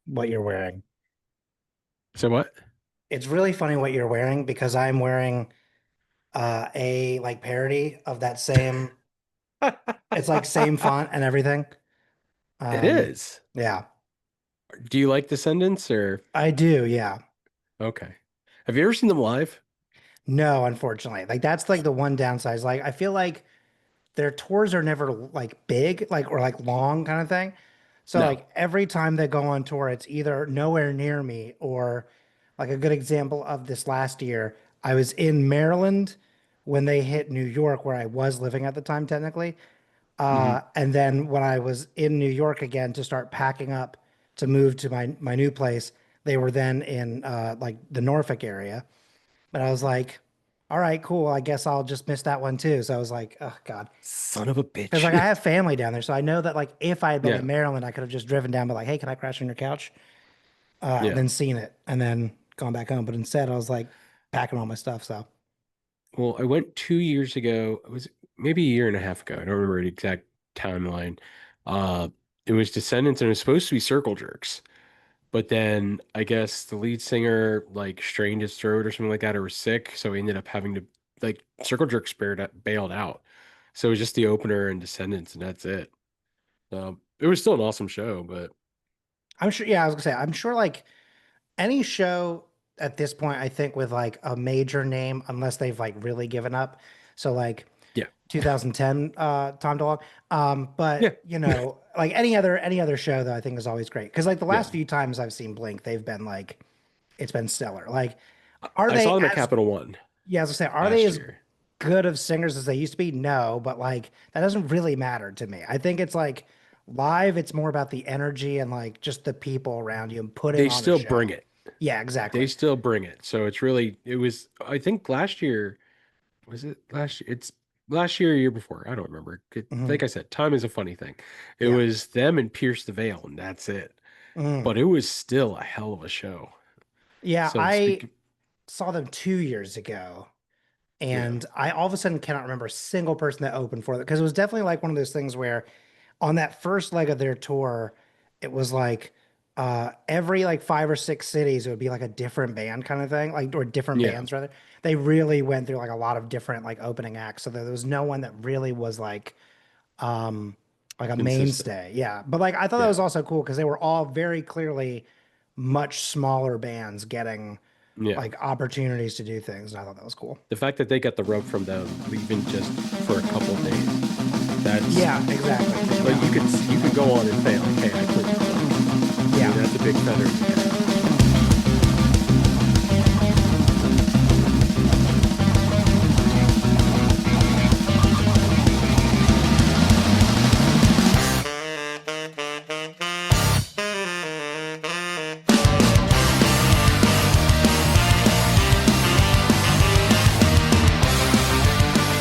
what you're wearing. So what? It's really funny what you're wearing because I'm wearing a like parody of that same. It's like same font and everything. It Um, is. yeah, Do you like Descendants or I do. Yeah. okay? Have you ever seen them live? No, unfortunately, like that's like the one downside. Is, like I feel like their tours are never like big, like or like long kind of thing. So No. like every time they go on tour, it's either nowhere near me or like a good example of this last year, I was in Maryland when they hit New York, where I was living at the time, technically. Hmm. And then when I was in New York again to start packing up to move to my new place, they were then in like the Norfolk area. But I was like, all right, cool. I guess I'll just miss that one too. So I was like, oh God. Son of a Because bitch. like I have family down there, so I know that like if I had been in Yeah. Maryland, I could have just driven down, but like, hey, can I crash on your couch? And Yeah. then seen it, and then gone back home. But instead, I was like packing all my stuff. So Well, I went 2 years ago. It was maybe a year and a half ago. I don't remember the exact timeline. Uh, it was Descendants and it was supposed to be Circle Jerks. But then I guess the lead singer like strained his throat or something like that or was sick, so he ended up having to like Circle Jerks bailed out. So it was just the opener and Descendants and that's it. It was still an awesome show, but I'm sure. Yeah, I was gonna say, I'm sure like any show at this point, I think with like a major name, unless they've like really given up. So like yeah. 2010 Tom DeLonge. Yeah. But like any other show though, I think is always great. Because like the Yeah. last few times I've seen Blink, they've been like it's been stellar. Like, are I saw they them at as Capital One yeah, as I say, are they last as year. good of singers as they used to be? No, but like that doesn't really matter to me. I think it's like live, it's more about the energy and like just the people around you and putting They on the still bring show. it. Yeah, They exactly. still bring it. So it's really it was I think last year was it last year? It's last year or year before. I don't remember. Hmm. Like I said, time is a funny thing. It Yeah. was them and Pierce the Veil, and that's it. Mhm. But it was still a hell of a show. Yeah, So I speak, saw them 2 years ago. yeah, And I all of a sudden cannot remember a single person that opened for them because it was definitely like one of those things where on that first leg of their tour, it was like every like 5 or 6 cities, it would be like a different band kind of thing, like or different yeah, bands rather. They really went through like a lot of different like opening acts. So there was no one that really was um like a consistent. mainstay. Yeah. But like I thought that was Yeah, also cool because they were all very clearly much smaller bands getting yeah. like opportunities to do things. And I thought that was cool. The fact that they got the rope from them, even just for a couple days, that's Yeah, exactly. like Yeah. you could go on and say like, hey, I quit the club. I mean, Yeah. that's a big feather in the cap.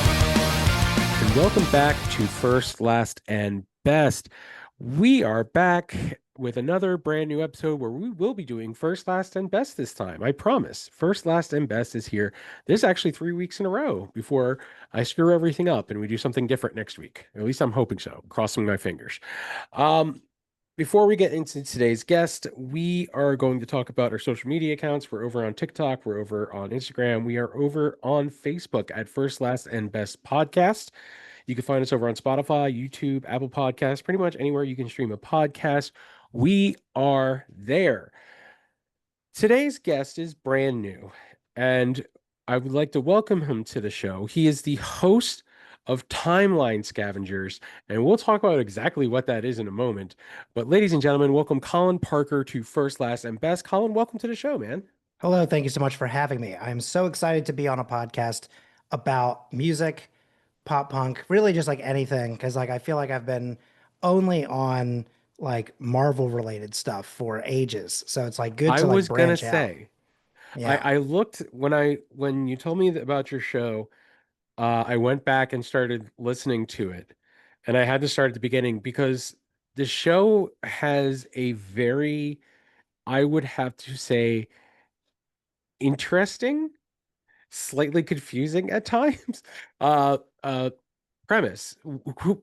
And welcome back to First, Last, and Best. We are back with another brand new episode where we will be doing First, Last, and Best this time. I promise. First, Last, and Best is here. This is actually 3 weeks in a row before I screw everything up and we do something different next week. At least I'm hoping so, crossing my fingers. Um, Before we get into today's guest, we are going to talk about our social media accounts. We're over on TikTok, we're over on Instagram, we are over on Facebook at First, Last, and Best Podcast. You can find us over on Spotify, YouTube, Apple Podcasts, pretty much anywhere you can stream a podcast. We are there. Today's guest is brand new, and I would like to welcome him to the show. He is the host of Timeline Scavengers, and we'll talk about exactly what that is in a moment. But, ladies and gentlemen, welcome Colin Parker to First, Last, and Best. Colin, welcome to the show, man. Hello, thank you so much for having me. I'm so excited to be on a podcast about music, pop punk, really just like anything, because like I feel like I've been only on like Marvel related stuff for ages. So it's like good I to like was gonna branch out. say, Yeah. I looked when you told me about your show. I went back and started listening to it, and I had to start at the beginning because the show has a very, I would have to say, interesting, slightly confusing at times, uh, premise.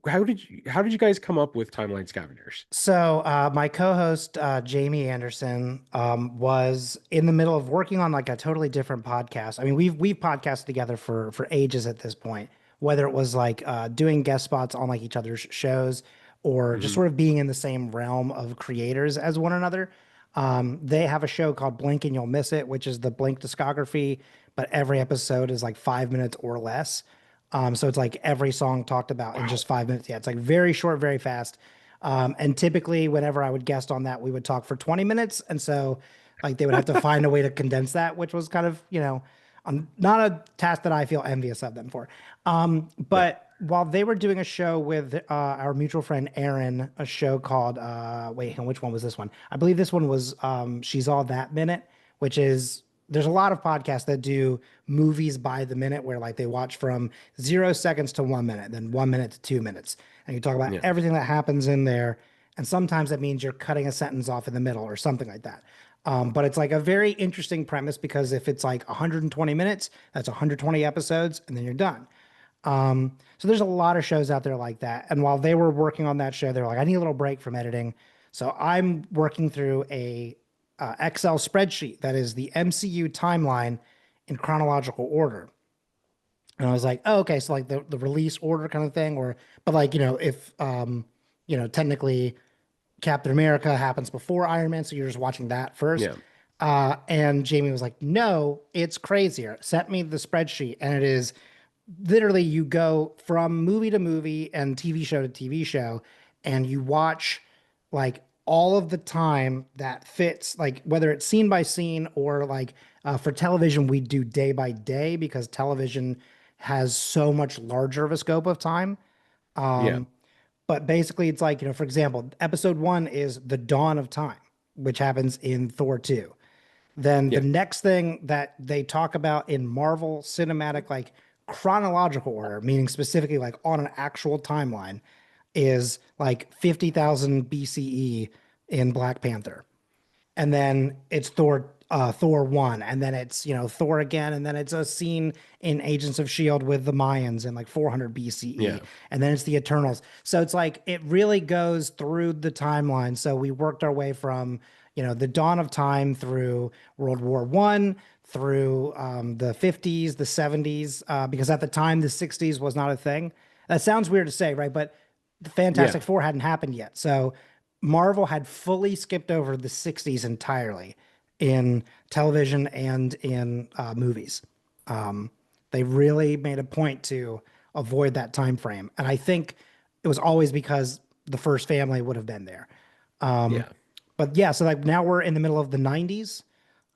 How did you guys come up with Timeline Scavengers? So, my co-host Jamie Anderson was in the middle of working on like a totally different podcast. I mean, we've podcasted together for ages at this point. Whether it was like doing guest spots on like each other's shows, or just Hmm. sort of being in the same realm of creators as one another. They have a show called Blink and You'll Miss It, which is the Blink discography, but every episode is like 5 minutes or less. So it's like every song talked about in Wow. just 5 minutes. Yeah, it's like very short, very fast. And typically, whenever I would guest on that, we would talk for 20 minutes. And so, like, they would have to find a way to condense that, which was kind of, not a task that I feel envious of them for. Yeah. But while they were doing a show with our mutual friend Aaron, a show called, wait, which one was this one? I believe this one was She's All That Minute, which is there's a lot of podcasts that do movies by the minute where like they watch from 0 seconds to 1 minute, then 1 minute to 2 minutes. And you talk about Yeah. everything that happens in there. And sometimes that means you're cutting a sentence off in the middle or something like that. But it's like a very interesting premise because if it's like 120 minutes, that's 120 episodes, and then you're done. So there's a lot of shows out there like that. And while they were working on that show, they were like, I need a little break from editing. So I'm working through a Excel spreadsheet that is the MCU timeline in chronological order. And I was like, oh, okay, so like the release order kind of thing, or but like, if technically Captain America happens before Iron Man, so you're just watching that first. Yeah. And Jamie was like, no, it's crazier. Sent me the spreadsheet, and it is literally you go from movie to movie and TV show to TV show, and you watch like all of the time that fits, like whether it's scene by scene or like for television, we do day by day because television has so much larger of a scope of time. Yeah. But basically, it's like, for example, episode one is the dawn of time, which happens in Thor 2. Then the Yeah. next thing that they talk about in Marvel cinematic, like chronological order, meaning specifically like on an actual timeline, is like 50,000 BCE in Black Panther, and then it's Thor 1, and then it's Thor again, and then it's a scene in Agents of Shield with the Mayans in like 400 BCE, Yeah. and then it's the Eternals. So it's like it really goes through the timeline. So we worked our way from the dawn of time through World War I, through the 50s, the 70s, because at the time the 60s was not a thing. That sounds weird to say, right? But the Fantastic Yeah. Four hadn't happened yet. So Marvel had fully skipped over the 60s entirely in television and in movies. They really made a point to avoid that time frame. And I think it was always because the first family would have been there. Yeah. But yeah, so like now we're in the middle of the 90s,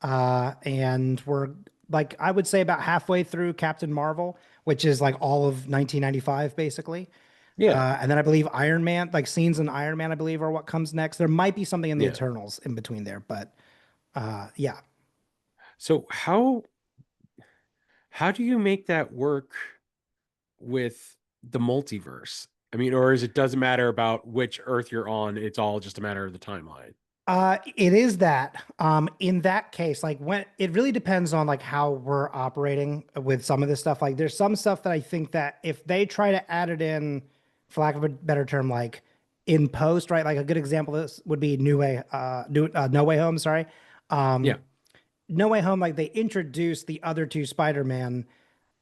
and we're like, I would say about halfway through Captain Marvel, which is like all of 1995, basically. Yeah. And then I believe Iron Man, like scenes in Iron Man, I believe are what comes next. There might be something in the Yeah. Eternals in between there, but yeah. So how do you make that work with the multiverse? I mean, or is it doesn't matter about which Earth you're on, it's all just a matter of the timeline. It is that. In that case, like when it really depends on like how we're operating with some of this stuff. Like there's some stuff that I think that if they try to add it in, for lack of a better term, like in post, right? Like a good example of this would be No Way Home, sorry. Yeah. No Way Home, like they introduced the other two Spider-Man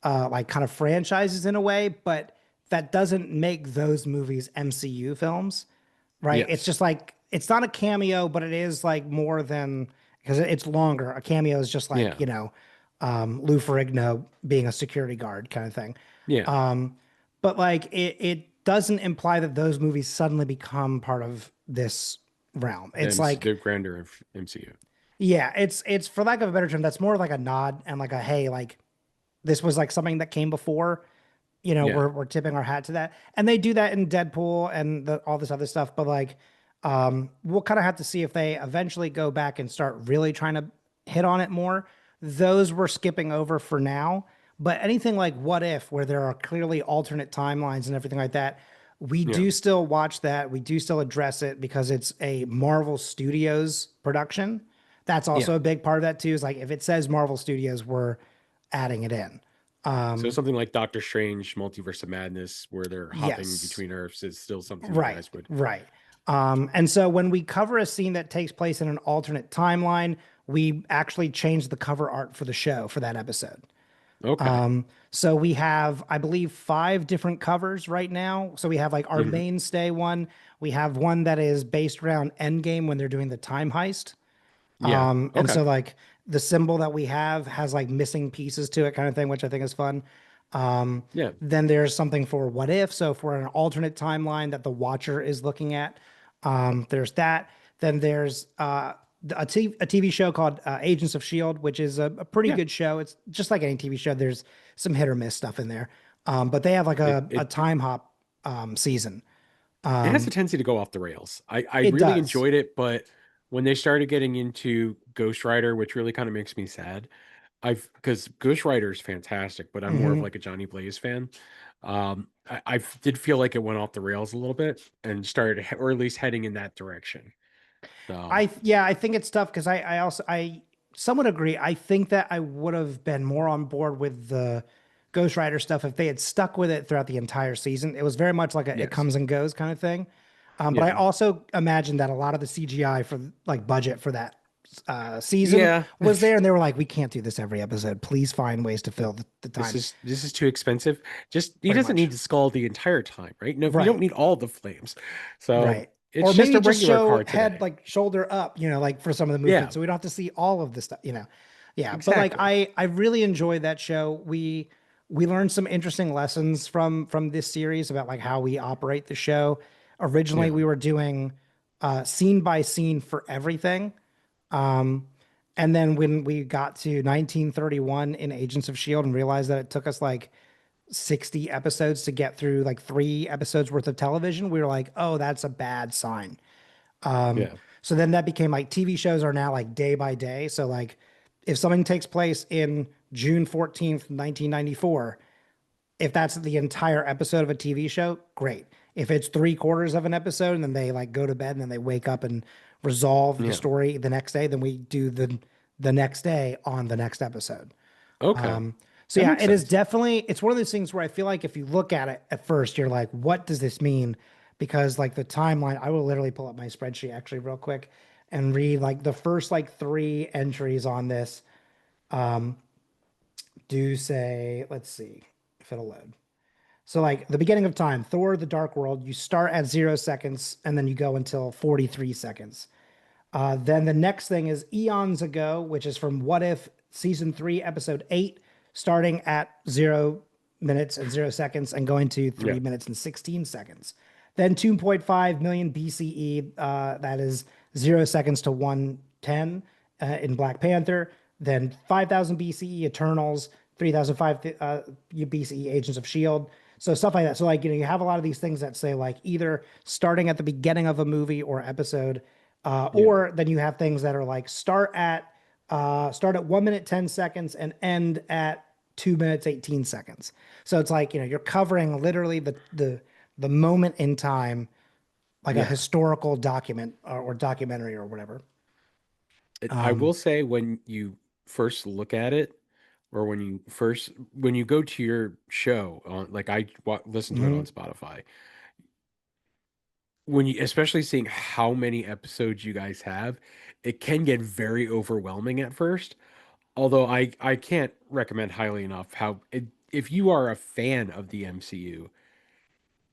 like kind of franchises in a way, but that doesn't make those movies MCU films, right? It's Yes. just like it's not a cameo, but it is like more than because it's longer. A cameo is just like, Yeah. Lou Ferrigno being a security guard kind of thing. Yeah. But like it doesn't imply that those movies suddenly become part of this realm. It's like, The grandeur of MCU. yeah, it's for lack of a better term, that's more like a nod and like a hey, like this was like something that came before, Yeah. we're tipping our hat to that. And they do that in Deadpool and all this other stuff. But like, we'll kind of have to see if they eventually go back and start really trying to hit on it more. Those we're skipping over for now. But anything like What If, where there are clearly alternate timelines and everything like that, we Yeah. do still watch that. We do still address it because it's a Marvel Studios production. That's Yeah. also a big part of that too. Is like if it says Marvel Studios, we're adding it in. So something like Doctor Strange, Multiverse of Madness, where they're hopping Yes. between Earths, is still something you Right, guys would. right. And so when we cover a scene that takes place in an alternate timeline, we actually change the cover art for the show for that episode. Okay. So we have, I believe, 5 different covers right now. So we have like our Hmm. mainstay one. We have one that is based around Endgame when they're doing the time heist. Yeah. And Okay. so like the symbol that we have has like missing pieces to it kind of thing, which I think is fun. Yeah. Then there's something for what if. So if we're in an alternate timeline that the watcher is looking at, there's that. Then there's a TV show called Agents of Shield, which is a pretty Yeah. good show. It's just like any TV show. There's some hit or miss stuff in there. But they have like It a it time hop season. it has a tendency to go off the rails. I It really does. enjoyed it, but when they started getting into Ghost Rider, which really kind of makes me sad, I've because Ghost Rider is fantastic, but I'm more of Mhm. like a Johnny Blaze fan. I did feel like it went off the rails a little bit and started, or at least heading in that direction. So Yeah, I think it's tough because I also I somewhat agree. I think that I would have been more on board with the Ghost Rider stuff if they had stuck with it throughout the entire season. It was very much like a it yes, comes and goes kind of thing. But I yeah, also imagine that a lot of the CGI for like budget for that season yeah. was there, and they were like, "We can't do this every episode. Please find ways to Yeah. fill the This time." is too expensive. Just he Pretty doesn't much, need to skull the entire time, right? No, we don't right? need all the flames. So Right. it's Or just maybe a just regular show car head today. like shoulder up, like for some of the Yeah, movements so we don't have to see all of the stuff. Yeah, but like exactly. I really enjoyed that show. We learned some interesting lessons from this series about like how we operate the show. Originally Yeah, we were doing scene by scene for everything. Um and then when we got to 1931 in Agents of Shield and realized that it took us like 60 episodes to get through like 3 episodes worth of television, we were like, oh, that's a bad sign. yeah, So then that became like TV shows are now like day by day. So like if something takes place in June 14th, 1994, if that's the entire episode of a TV show, great. If it's 3/4 of an episode and then they like go to bed and then they wake up and resolve the yeah. story the next day, then we do the next day on the next episode. Okay, So that yeah, makes it is sense. definitely it's one of those things where I feel like if you look at it at first, you're like, what does this mean? Because like the timeline, I will literally pull up my spreadsheet actually real quick and read like the first like 3 entries on this do say, let's see if it'll load. So like the beginning of time, Thor: The Dark World, you start at 0 seconds and then you go until 43 seconds. Then the next thing is Eons Ago, which is from What If Season 3, Episode 8, starting at 0 minutes and 0 seconds and going to Yeah, 3 minutes and 16 seconds. Then 2.5 million BCE, that is 0 seconds to 110 in Black Panther. Then 5000 BCE, Eternals, 3005 BCE, Agents of S.H.I.E.L.D. So stuff like that. So like, you have a lot of these things that say like either starting at the beginning of a movie or episode, yeah, or then you have things that are like start at 1 minute 10 seconds and end at 2 minutes 18 seconds. So it's like you're covering literally the moment in time, like a yeah. historical document or documentary or whatever. I Um, will say when you first look at it, or when you go to your show on, like listen to it on mhm. Spotify, when you especially seeing how many episodes you guys have, it can get very overwhelming at first. Although I can't recommend highly enough if you are a fan of the MCU,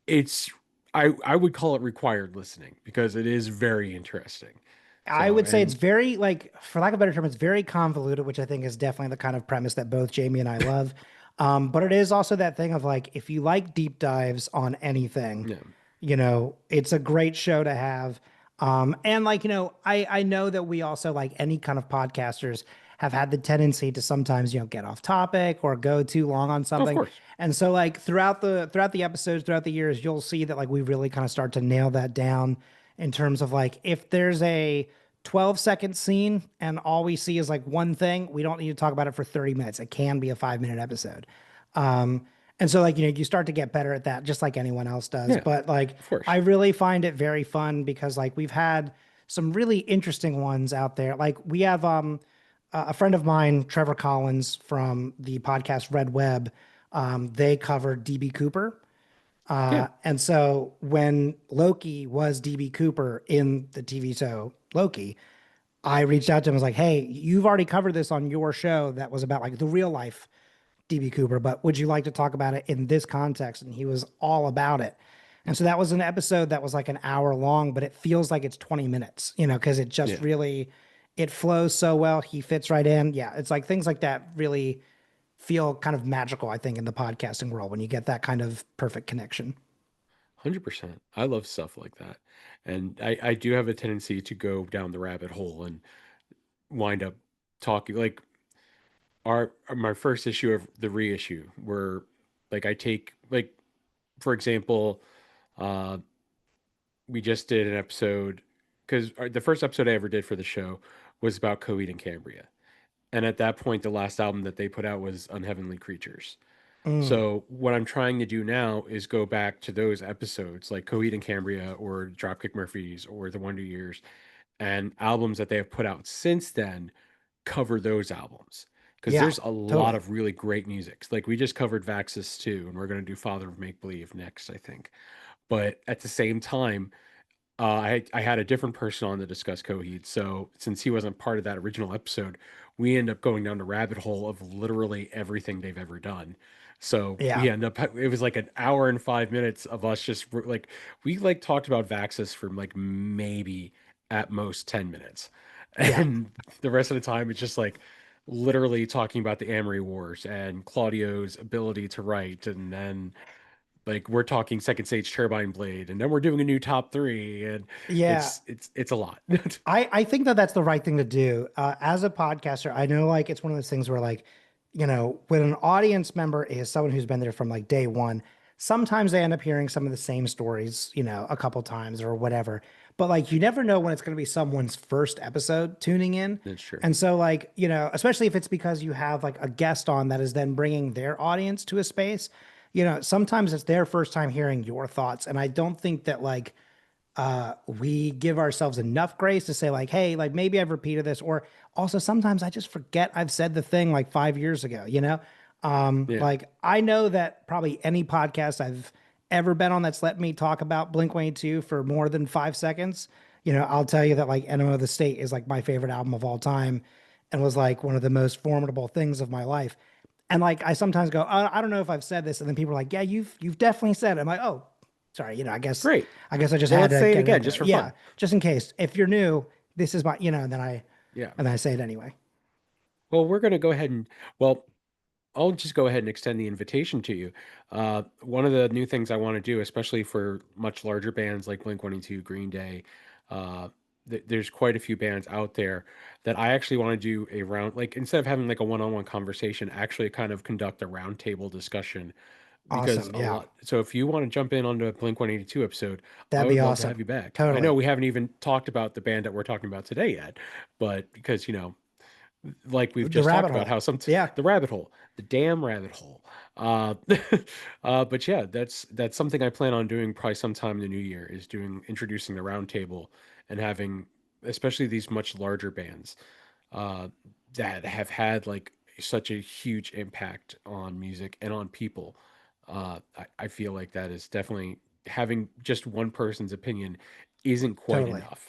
it's I would call it required listening because it is very interesting. I So, would say it's and very like, for lack of a better term, it's very convoluted, which I think is definitely the kind of premise that both Jamie and I love. But it is also that thing of like, if you like deep dives on anything, yeah, it's a great show to have. And like, I know that we also like any kind of podcasters have had the tendency to sometimes, get off topic or go too long on of something. course, And so like throughout the episodes, throughout the years, you'll see that like we really kind of start to nail that down in terms of like if there's a 12-second scene and all we see is like one thing, we don't need to talk about it for 30 minutes. It can be a 5-minute episode. Um, and so like, you start to get better at that, just like anyone else does. yeah, But like, of I course, really find it very fun because like we've had some really interesting ones out there. Like we have a friend of mine, Trevor Collins from the podcast Red Web, they covered DB Cooper. Yeah. And so when Loki was DB Cooper in the TV show Loki, I reached out to him and was like, hey, you've already covered this on your show that was about like the real life DB Cooper, but would you like to talk about it in this context? And he was all about it. And so that was an episode that was like an hour long, but it feels like it's 20 minutes, because it just Yeah. really it flows so well. He fits right in. Yeah, it's like things like that really feel kind of magical, I think, in the podcasting world when you get that kind of perfect connection. 100%. I love stuff like that. And I do have a tendency to go down the rabbit hole and wind up talking like my first issue of the reissue where like I take like for example, uh we just did an episode because the first episode I ever did for the show was about Coheed and Cambria. And at that point, the last album that they put out was Unheavenly Creatures. Mm, So what I'm trying to do now is go back to those episodes like Coheed and Cambria or Dropkick Murphys or The Wonder Years and albums that they have put out since then cover those albums. Because yeah, there's a lot totally. of really great music. Like we just covered Vaxis too, and we're going to do Father of Make Believe next, I think. But at the same time, I had a different person on to discuss Coheed. So since he wasn't part of that original episode, we end up going down the rabbit hole of literally everything they've ever done. So Yeah, we end up it was like an hour and 5 minutes of us just like we like talked about Vaxis for like maybe at most 10 minutes. yeah. And the rest of the time it's just like literally talking about the Amory Wars and Claudio's ability to write and then like we're talking second stage turbine blade, and then we're doing a new top three, and Yeah, it's a lot. I think that that's the right thing to do. As a podcaster, I know like it's one of those things where like, when an audience member is someone who's been there from like day one, sometimes they end up hearing some of the same stories, a couple times or whatever. But like you never know when it's going to be someone's first episode tuning in. That's true. And so like, especially if it's because you have like a guest on that is then bringing their audience to a space, sometimes it's their first time hearing your thoughts. And I don't think that like we give ourselves enough grace to say like, hey, like maybe I've repeated this, or also sometimes I just forget I've said the thing like 5 years ago. Yeah, Like I know that probably any podcast I've ever been on that's let me talk about Blink 182 for more than 5 seconds, I'll tell you that like Enema of the State is like my favorite album of all time and was like one of the most formidable things of my life. And like I sometimes go, I don't know if I've said this, and then people are like, yeah, you've definitely said it. I'm like, oh, sorry, great. I guess I just Well, had let's to say it get it again out just there. for Yeah, fun. just in case. If you're new, this is my, and then I Yeah. and then I say it anyway. Well, we're gonna go ahead and well, I'll just go ahead and extend the invitation to you. One of the new things I want to do, especially for much larger bands like Blink 182, Green Day, uh, there's quite a few bands out there that I actually want to do a round, like instead of having like a one-on-one conversation, actually kind of conduct a roundtable discussion because Awesome. a Yeah, lot. So if you want to jump in onto a Blink 182 episode, I that'd be would love to have awesome. you back. I know Totally. we haven't even talked about the band that we're talking about today yet, but because, like we've The just talked rabbit about hole. how Yeah, the rabbit hole, the damn rabbit hole. Uh, but yeah, that's something I plan on doing probably sometime in the new year is doing introducing the round table and having especially these much larger bands uh, that have had like such a huge impact on music and on people. I feel like that is definitely having just one person's opinion isn't quite totally. enough.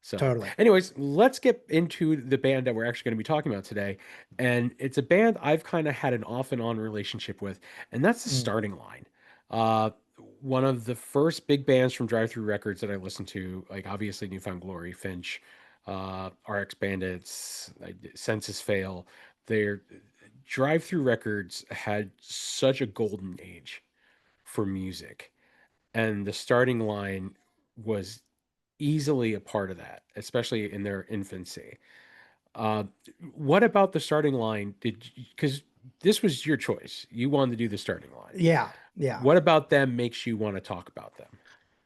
So, Totally. anyways, let's get into the band that we're actually going to be talking about today. And it's a band I've kind of had an off and on relationship with, and that's the Mm. Starting Line. Uh, one of the first big bands from Drive Through Records that I listened to, like obviously Newfound Glory, Finch, RX Bandits, Census Fail. Their Drive Through Records had such a golden age for music, and the Starting Line was easily a part of that, especially in their infancy. Uh, what about the Starting Line? Because this was your choice, you wanted to do the Starting Line. Yeah, yeah. What about them makes you want to talk about them?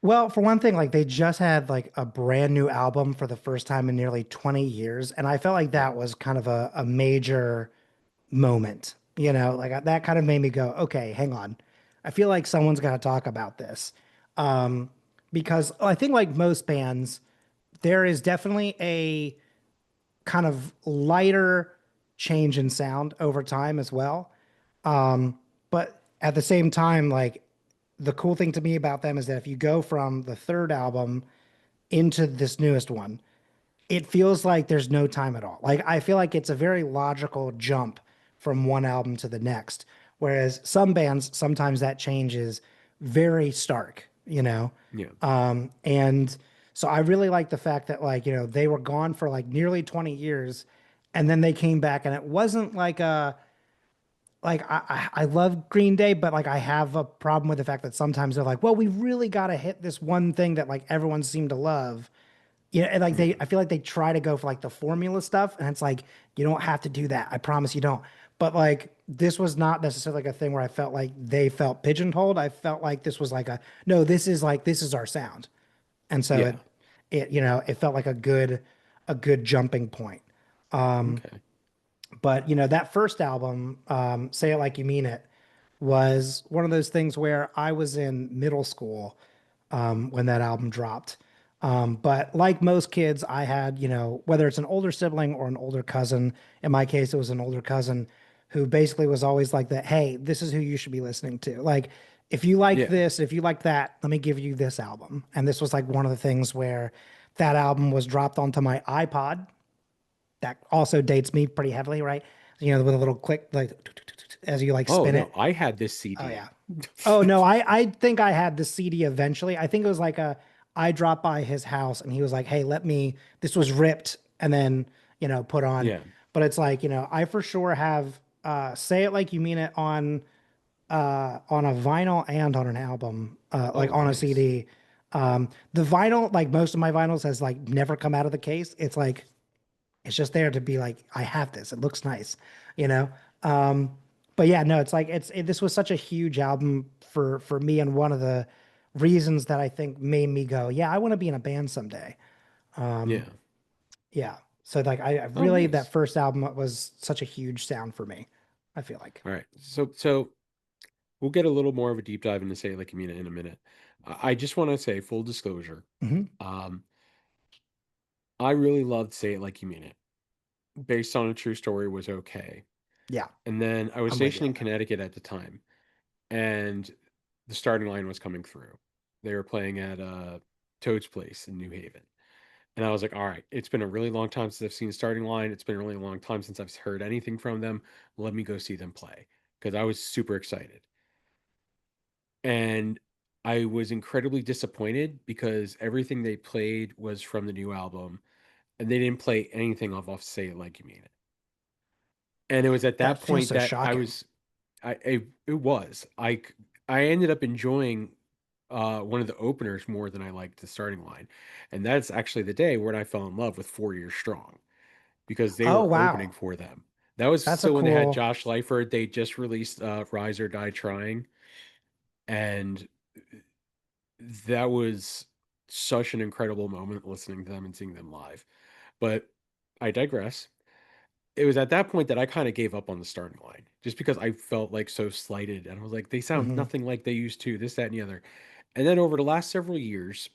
Well, for one thing, like they just had like a brand new album for the first time in nearly 20 years, and I felt like Yeah, that was kind of a major moment, like that kind of made me go, okay, hang on. I feel like someone's got to talk about this. Um, because I think like most bands, there is definitely kind of lighter change in sound over time as well. But at the same time, like the cool thing to me about them is that if you go from the third album into this newest one, it feels like there's no time at all. Like I feel like it's a very logical jump from one album to the next. Whereas some bands, sometimes that change is very stark, you know? Yeah. And so I really like the fact that like, you know, they were gone for like nearly 20 years and then they came back and it wasn't like a like I love Green Day, but like I have a problem with the fact that sometimes they're like, well, we really got to hit this one thing that like everyone seemed to love. Yeah, and like Yeah. I feel like they try to go for like the formula stuff, and it's like you don't have to do that. I promise you don't. But like this was not necessarily like a thing where I felt like they felt pigeonholed. I felt like this was like a no, this is like this is our sound, and so Yeah. it you know it felt like a good jumping point. Okay. But you know that first album, "Say It Like You Mean It," was one of those things where I was in middle school when that album dropped. But like most kids, I had, you know, whether it's an older sibling or an older cousin, in my case, it was an older cousin who basically was always like that, hey, this is who you should be listening to. Like, if you like Yeah. this, if you like that, let me give you this album. And this was like one of the things where that album was dropped onto my iPod. That also dates me pretty heavily, right? You know, with a little click, like as you like Oh spin no, it. I had this Oh CD. yeah. Oh no, I think I had the CD eventually. I think it was like a I dropped by his house and he was like, "Hey, let me." This was ripped and then you know put on, Yeah. but it's like you know I for sure have "Say It Like You Mean It" on a vinyl and on an album, like Oh, on a nice. CD. The vinyl, like most of my vinyls, has like never come out of the case. It's like it's just there to be like, I have this. It looks nice, you know? But yeah, no, it's like this was such a huge album for me and one of the reasons that I think made me go, yeah, I want to be in a band someday. Yeah. Yeah. So like I Oh, really that nice. first album was such a huge sound for me, I feel like. All right. So we'll get a little more of a deep dive into Say It Like You Mean It in a minute. I just want to say full disclosure. Hmm. Um, I really loved Say It Like You Mean It. Based on a true story was okay. Yeah, And then I was I'm with you stationed on in that. Connecticut at the time, and the starting line was coming through. They were playing at Toad's Place in New Haven. And I was like, all right, it's been a really long time since I've seen starting line. It's been a really long time since I've heard anything from them. Let me go see them play because I was super excited. And I was incredibly disappointed because everything they played was from the new album and they didn't play anything off Say It Like You Mean It. And it was at That that feels point so that shocking. it was I ended up enjoying one of the openers more than I liked the starting line. And that's actually the day when I fell in love with 4 Years Strong because they Oh were opening wow. for them. That was That's a still when they had cool. Josh Leifert. They just released Rise or Die Trying. And that was such an incredible moment listening to them and seeing them live. But I digress. It was at that point that I kind of gave up on the starting line just because I felt like so slighted. And I was like, they sound Hmm. nothing like they used to, this, that, and the other. And then over the last several years,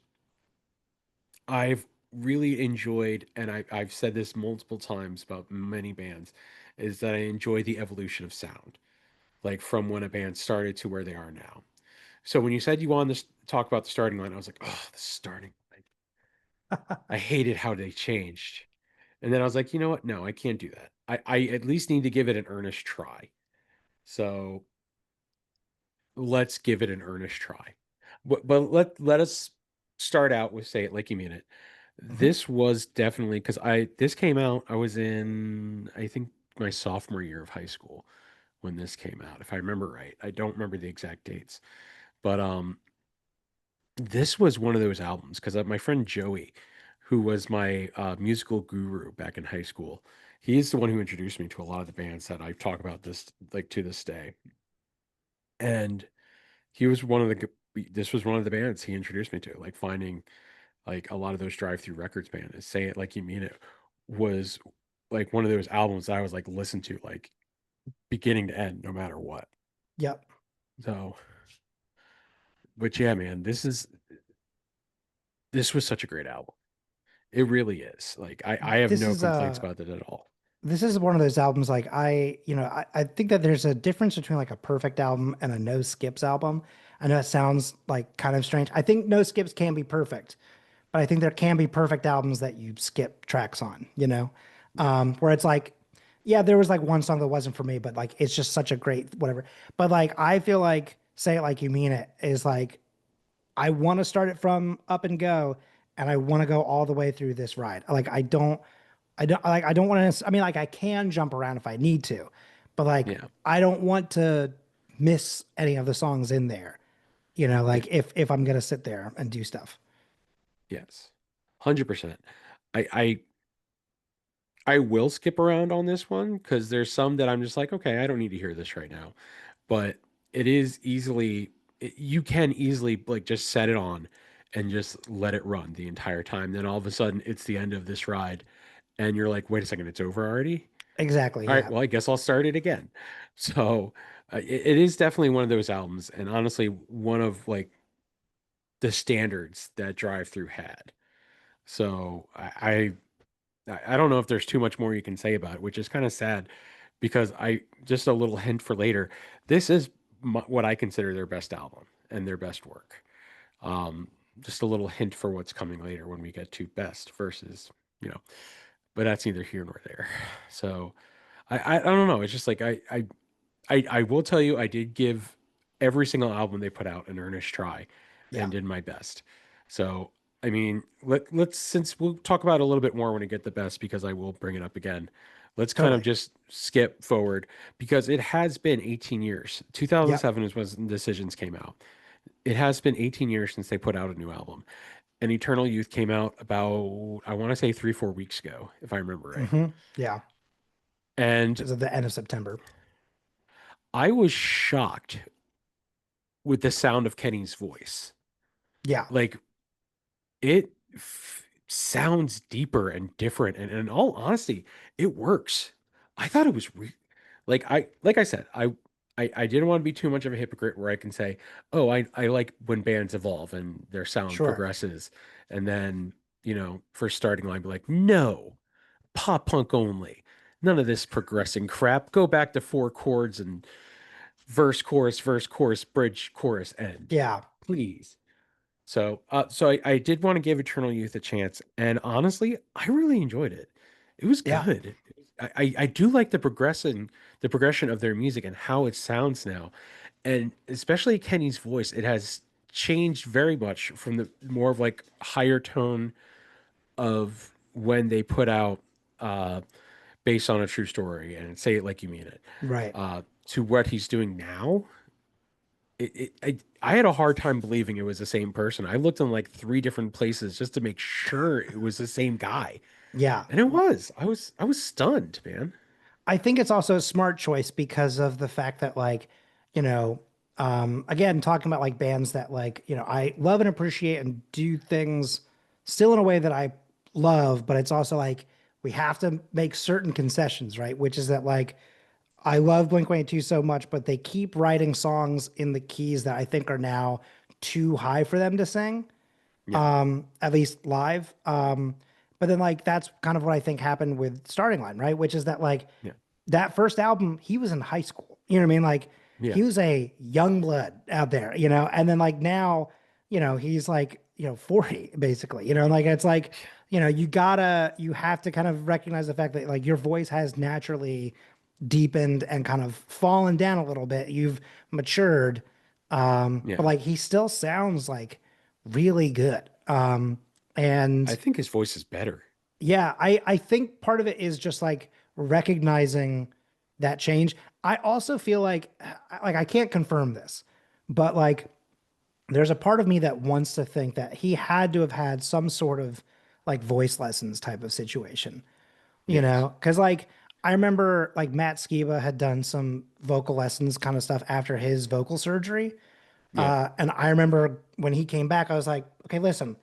I've really enjoyed, and I've said this multiple times about many bands, is that I enjoy the evolution of sound, like from when a band started to where they are now. So when you said you wanted to talk about the starting line, I was like, oh, the starting line. I hated how they changed. And then I was like, you know what? No, I can't do that. I at least need to give it an earnest try. So let's give it an earnest try. But let us start out with Say It Like You Mean It. Hmm. This was definitely because I this came out, I was in I think my sophomore year of high school when this came out, if I remember right. I don't remember the exact dates. But this was one of those albums because my friend Joey, who was my musical guru back in high school, he's the one who introduced me to a lot of the bands that I talk about this like to this day. And he was one of the this was one of the bands he introduced me to, like finding like a lot of those drive through records bands. Say It Like You Mean It was like one of those albums that I was like listen to like beginning to end, no matter what. Yep. So, but yeah, man, this was such a great album. It really is. Like I have This no is complaints about it at all. this is one of those albums like I think that there's a difference between like a perfect album and a no skips album. I know it sounds like kind of strange. I think no skips can be perfect, but I think there can be perfect albums that you skip tracks on, Yeah. where it's like, yeah, there was like one song that wasn't for me, but like it's just such a great whatever. But like I feel like Say It Like You Mean It is like I want to start it from Up and Go, and I want to go all the way through this ride. Like I don't want to. I mean, like I can jump around if I need to, but like Yeah. I don't want to miss any of the songs in there. Yeah. Like if I'm gonna sit there and do stuff. Yes. 100%. I I will skip around on this one because there's some that I'm just like, okay, I don't need to hear this right now. But it is easily, you can easily like just set it on and just let it run the entire time. Then all of a sudden it's the end of this ride and you're like, wait a second, it's over already? Exactly. All right, Yeah. well, I guess I'll start it again. So it is definitely one of those albums. And honestly, one of like the standards that Drive Through had. So I don't know if there's too much more you can say about it, which is kind of sad because I just a little hint for later. This is what I consider their best album and their best work. Um, just a little hint for what's coming later when we get to best versus, you know, but that's neither here nor there. So I don't know. It's just like I will tell you I did give every single album they put out an earnest try Yeah. and did my best. So I mean, let's since we'll talk about it a little bit more when we get the best because I will bring it up again. Let's kind of Totally. just skip forward because it has been 18 years. Yep. 2007 is when Decisions came out. It has been 18 years since they put out a new album. And Eternal Youth came out about, I want to say 3, 4 weeks ago, if I remember right. Yeah. And It's at the end of September. I was shocked with the sound of Kenny's voice. Yeah. Like it sounds deeper and different. And in all honesty, it works. I thought it was like I said, I didn't want to be too much of a hypocrite where I can say, oh, I like when bands evolve and their sound Sure. progresses. And then, for starting line, be like, no, pop punk only. None of this progressing crap. Go back to four chords and verse, chorus, bridge, chorus, end. Yeah. Please. So I did want to give Eternal Youth a chance, and honestly, I really enjoyed it. It was Yeah. good. I do like the progression of their music and how it sounds now, and especially Kenny's voice. It has changed very much from the more of like higher tone of when they put out uh, based on a true story and Say It Like You Mean It, Right. to what he's doing now. I had a hard time believing it was the same person. I looked in like three different places just to make sure it was the same guy, Yeah. and it was. I was stunned, man. I think it's also a smart choice because of the fact that like, again, talking about like bands that like, I love and appreciate and do things still in a way that I love, but it's also like we have to make certain concessions, right? Which is that like I love Blink-182 so much, but they keep writing songs in the keys that I think are now too high for them to sing, Yeah, at least live. But then like that's kind of what I think happened with Starting Line, right? Which is that like yeah, that first album, he was in high school. You know what I mean? Like yeah, he was a young blood out there, and then like now, he's like, 40 basically, like it's like, you have to kind of recognize the fact that like your voice has naturally deepened and kind of fallen down a little bit. You've matured. But yeah. like he still sounds like really good. I And think his voice is better. yeah, I think part of it is just like recognizing that change. I also feel like I can't confirm this, but like there's a part of me that wants to think that he had to have had some sort of like voice lessons type of situation, Yes. because like I remember like Matt Skiba had done some vocal lessons kind of stuff after his vocal surgery. Yeah. And I remember when he came back, I was like, okay, listen,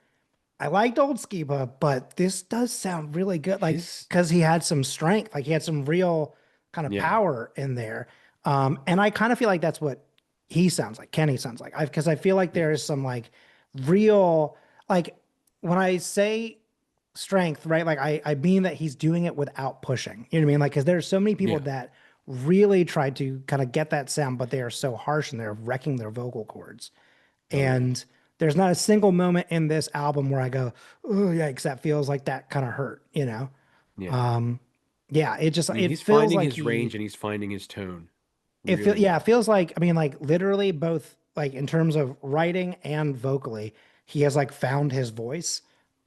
I liked old Skiba, but this does sound really good. Like, His. because he had some strength, like he had some real kind of Yeah. power in there. And I kind of feel like that's what he sounds like, Kenny sounds like. Because I feel like Yeah. there is some like real, like when I say strength, right? Like I mean that he's doing it without pushing. You know what I mean? Like, because there's so many people Yeah. that really try to kind of get that sound, but they are so harsh and they're wrecking their vocal cords. Oh yeah. And there's not a single moment in this album where I go, oh yikes, that feels like that kind of hurt, you know? Yeah. Um, yeah, it just I mean, it he's feels finding like his he range and he's finding his tone it feel really yeah, it well. feels like I mean like literally both like in terms of writing and vocally, he has like found his voice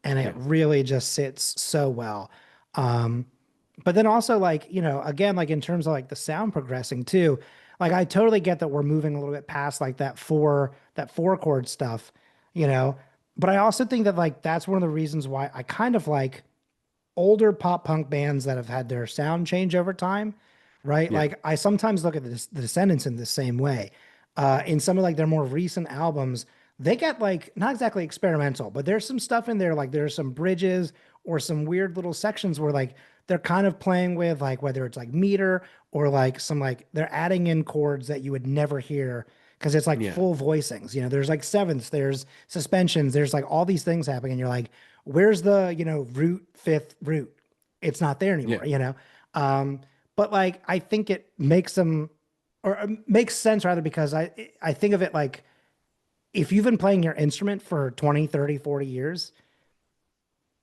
and it Yeah. really just sits so well. Um but then also like, you know, again like in terms of like the sound progressing too, like I totally get that we're moving a little bit past like that four chord stuff, you know. But I also think that like that's one of the reasons why I kind of like older pop punk bands that have had their sound change over time, right? Yeah. Like I sometimes look at the Descendants in the same way. In some of like their more recent albums, they get like not exactly experimental, but there's some stuff in there like there's some bridges or some weird little sections where like they're kind of playing with like whether it's like meter or like some like they're adding in chords that you would never hear because it's like Yeah. full voicings. You know, there's like sevenths, there's suspensions, there's like all these things happening, and you're like, where's the, you know, root fifth root? It's not there Yeah. anymore, you know? But like I think it makes them or makes sense rather because I think of it like if you've been playing your instrument for 20, 30, 40 years,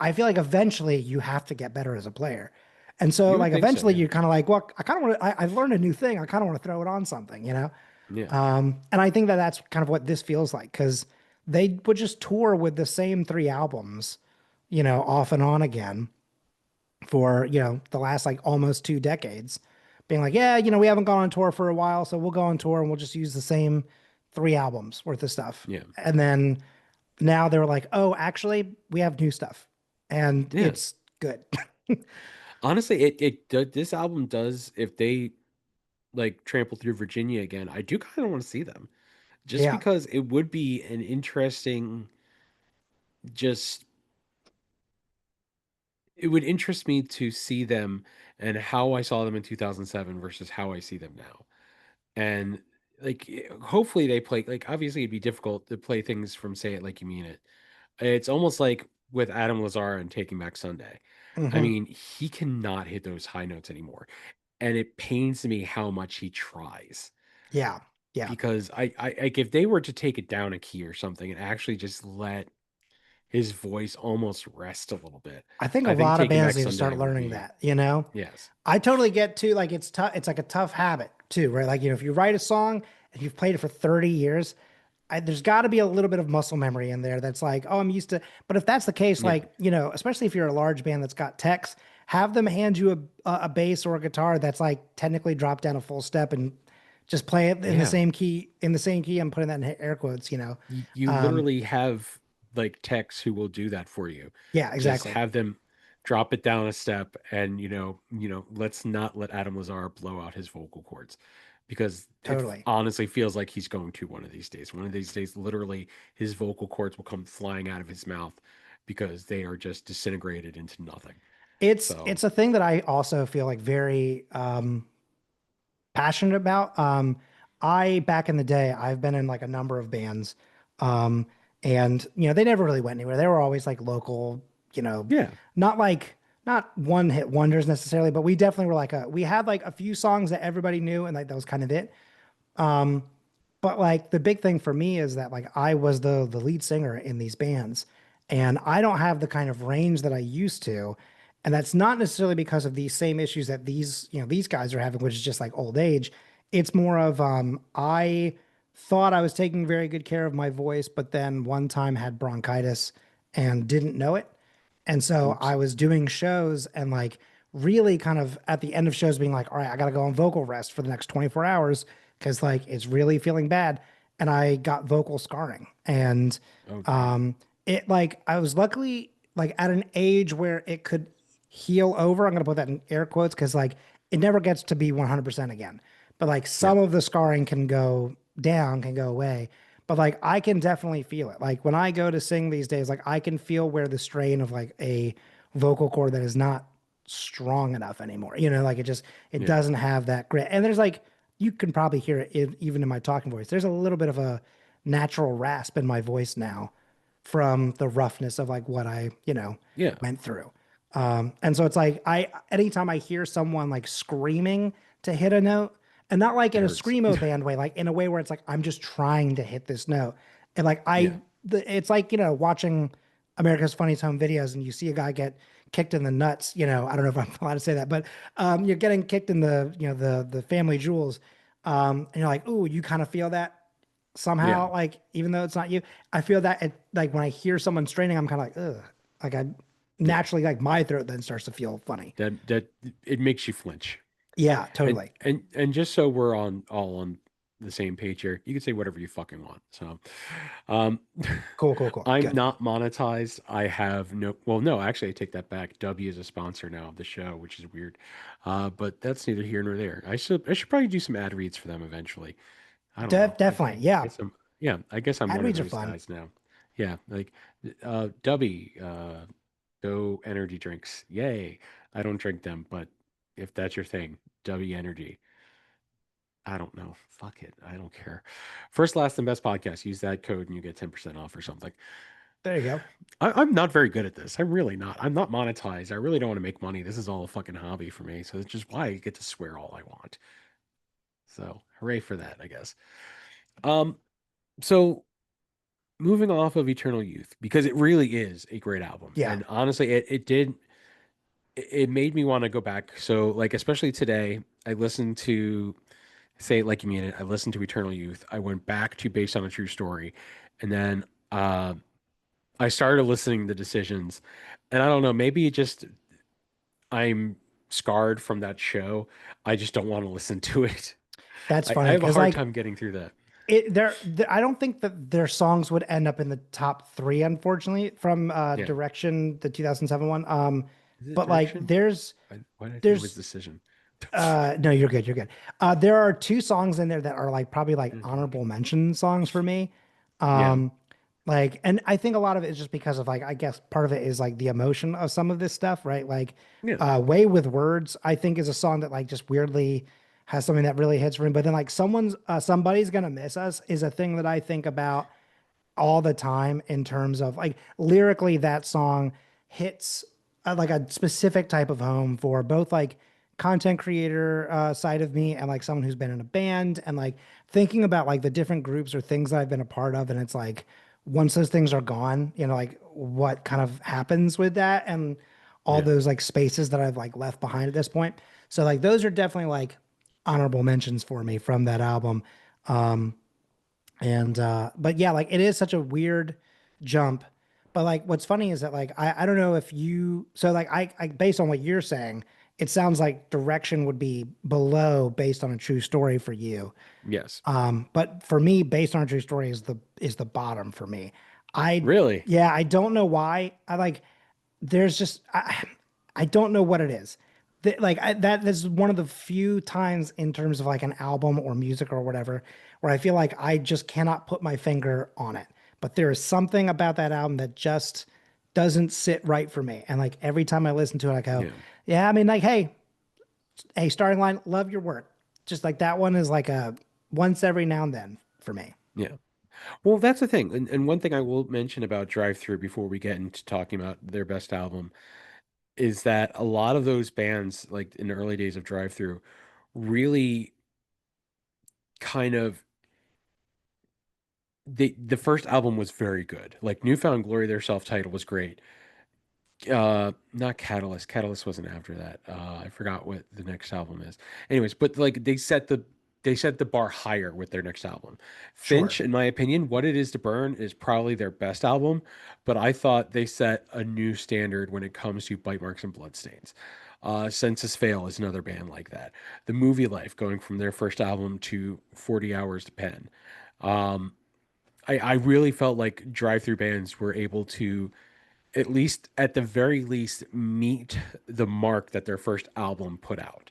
I feel like eventually you have to get better as a player. And so You would like think so, eventually yeah. you're kind of like, well, I kind of want to, I learned a new thing. I kind of want to throw it on something, you know? Yeah. And I think that that's kind of what this feels like because they would just tour with the same three albums, you know, off and on again for, you know, the last like almost 2 decades, being like, yeah, you know, we haven't gone on tour for a while, so we'll go on tour and we'll just use the same three albums worth of stuff. Yeah. And then now they're like, oh, actually, we have new stuff and Yeah. it's good. Honestly, this album does, if they like trample through Virginia again, I do kind of want to see them. Just Yeah. because it would be an interesting, just it would interest me to see them and how I saw them in 2007 versus how I see them now. And like hopefully they play, like obviously it'd be difficult to play things from Say It Like You Mean It. It's almost like with Adam Lazar and Taking Back Sunday. I Hmm. mean, he cannot hit those high notes anymore. And it pains me how much he tries. Yeah. Yeah. Because I like if they were to take it down a key or something and actually just let his voice almost rest a little bit, I think a I think lot of Taking bands Back need to start Sunday would learning be, that, you know? yes. I totally get too, like it's tough, it's like a tough habit too, right? Like, you know, if you write a song and you've played it for 30 years, there's got to be a little bit of muscle memory in there that's like, oh, I'm used to. But if that's the case, Yeah. like, you know, especially if you're a large band that's got techs, have them hand you a bass or a guitar that's like technically drop down a full step and just play it in the Yeah. same key, in the same key. I'm putting that in air quotes, you know. You Um, literally have like techs who will do that for you. yeah, Just exactly. have them drop it down a step and let's not let Adam Lazar blow out his vocal cords because it Totally. honestly feels like he's going to one of these days. One of these days, literally, his vocal cords will come flying out of his mouth because they are just disintegrated into nothing. So, It's a thing that I also feel like very passionate about. I back in the day, I've been in like a number of bands, um, and you know they never really went anywhere. They were always like local, you know, yeah, not like not one hit wonders necessarily, but we definitely were like we had like a few songs that everybody knew, and like that was kind of it. But like the big thing for me is that like I was the lead singer in these bands and I don't have the kind of range that I used to. And that's not necessarily because of these same issues that these, you know, these guys are having, which is just like old age. It's more of I thought I was taking very good care of my voice, but then one time had bronchitis and didn't know it. And so oops, I was doing shows and like really kind of at the end of shows being like, all right, I got to go on vocal rest for the next 24 hours because like it's really feeling bad. And I got vocal scarring. And oh damn, um, it like I was luckily like at an age where it could heal over. I'm going to put that in air quotes because like it never gets to be 100% again. But like yeah, some of the scarring can go down, can go away. But like I can definitely feel it. Like when I go to sing these days, like I can feel where the strain of like a vocal cord that is not strong enough anymore. You know, like it yeah, doesn't have that grit. And there's like you can probably hear it even in my talking voice. There's a little bit of a natural rasp in my voice now. from the roughness of like what I, Yeah. went through. And so it's like anytime I hear someone like screaming to hit a note, and not like It in a hurts. screamo band way, like in a way where it's like I'm just trying to hit this note, and like Yeah. it's like watching America's Funniest Home Videos, and you see a guy get kicked in the nuts. I don't know if I'm allowed to say that, but you're getting kicked in the the family jewels, and you're like, ooh, you kind of feel that Yeah. somehow, like even though it's not you. I feel that like when I hear someone straining, I'm kind of like, ugh, like I Yeah. naturally, like my throat then starts to feel funny. That it makes you flinch. Yeah, And totally. and just so we're all on the same page here, you can say whatever you fucking want. So, um, Cool, cool, cool. I'm Good. not monetized. I have no. Well, no, actually, I take that back. W is a sponsor now of the show, which is weird. But that's neither here nor there. I should probably do some ad reads for them eventually. I don't know. Definitely. I Yeah. guess I'm. Yeah, I guess I'm Ad one of reads are those fun. guys now. Yeah, like W, go energy drinks. Yay! I don't drink them, but if that's your thing, W Energy. I don't know. Fuck it. I don't care. First, last, and best podcast. Use that code and you get 10% off or something. There you go. I'm not very good at this. I'm really not. I'm not monetized. I really don't want to make money. This is all a fucking hobby for me. So it's just why I get to swear all I want. So hooray for that, I guess. Um, so moving off of Eternal Youth, because it really is a great album. Yeah, And honestly, it made me want to go back. So like especially today, I listened to Say It Like You Mean It. I listened to Eternal Youth. I went back to Based on a True Story. And then I started listening to Decisions. And I don't know, maybe it just I'm scarred from that show. I just don't want to listen to it. that's I funny have a because hard like time getting through that. I don't think that their songs would end up in the top three, unfortunately, from Yeah. Direction, the 2007 one. Is it But like Direction? Why did I think it was there's Decision? no, you're good. You're good. There are two songs in there that are like probably like It is honorable Direction. mention songs for me. Yeah. Um, like, and I think a lot of it is just because of like, I guess part of it is like the emotion of some of this stuff, right? Like, Yeah. Way with Words, I think is a song that like just weirdly has something that really hits for me. But then like somebody's gonna miss us is a thing that I think about all the time in terms of like lyrically that song hits like a specific type of home for both like content creator side of me and like someone who's been in a band and like thinking about like the different groups or things that I've been a part of and it's like once those things are gone, like what kind of happens with that and all Yeah. those like spaces that I've like left behind at this point. So like those are definitely like honorable mentions for me from that album. And but yeah, like it is such a weird jump. But like what's funny is that like I don't know if you so like I based on what you're saying, it sounds like Direction would be below Based on a True Story for you. Yes. But for me, Based on a True Story is the bottom for me. I Really? Yeah, I don't know why. There's just I don't know what it is. That is one of the few times in terms of like an album or music or whatever where I feel like I just cannot put my finger on it. But there is something about that album that just doesn't sit right for me. And like every time I listen to it, I go, Yeah. yeah, I mean, like, hey, starting line, love your work. Just like that one is like a once every now and then for me. Yeah. Well, that's the thing. And one thing I will mention about Drive Through before we get into talking about their best album is that a lot of those bands, like in the early days of Drive Through, really kind of the first album was very good. Like Newfound Glory, their self-titled was great. Not Catalyst. Catalyst wasn't after that. I forgot what the next album is. Anyways, but like they set the bar higher with their next album. Sure. Finch, in my opinion, What It Is to Burn is probably their best album, but I thought they set a new standard when it comes to bite marks and bloodstains. Census Fail is another band like that. The Movie Life, going from their first album to 40 Hours to Pen. Um, I really felt like drive-through bands were able to at least at the very least meet the mark that their first album put out.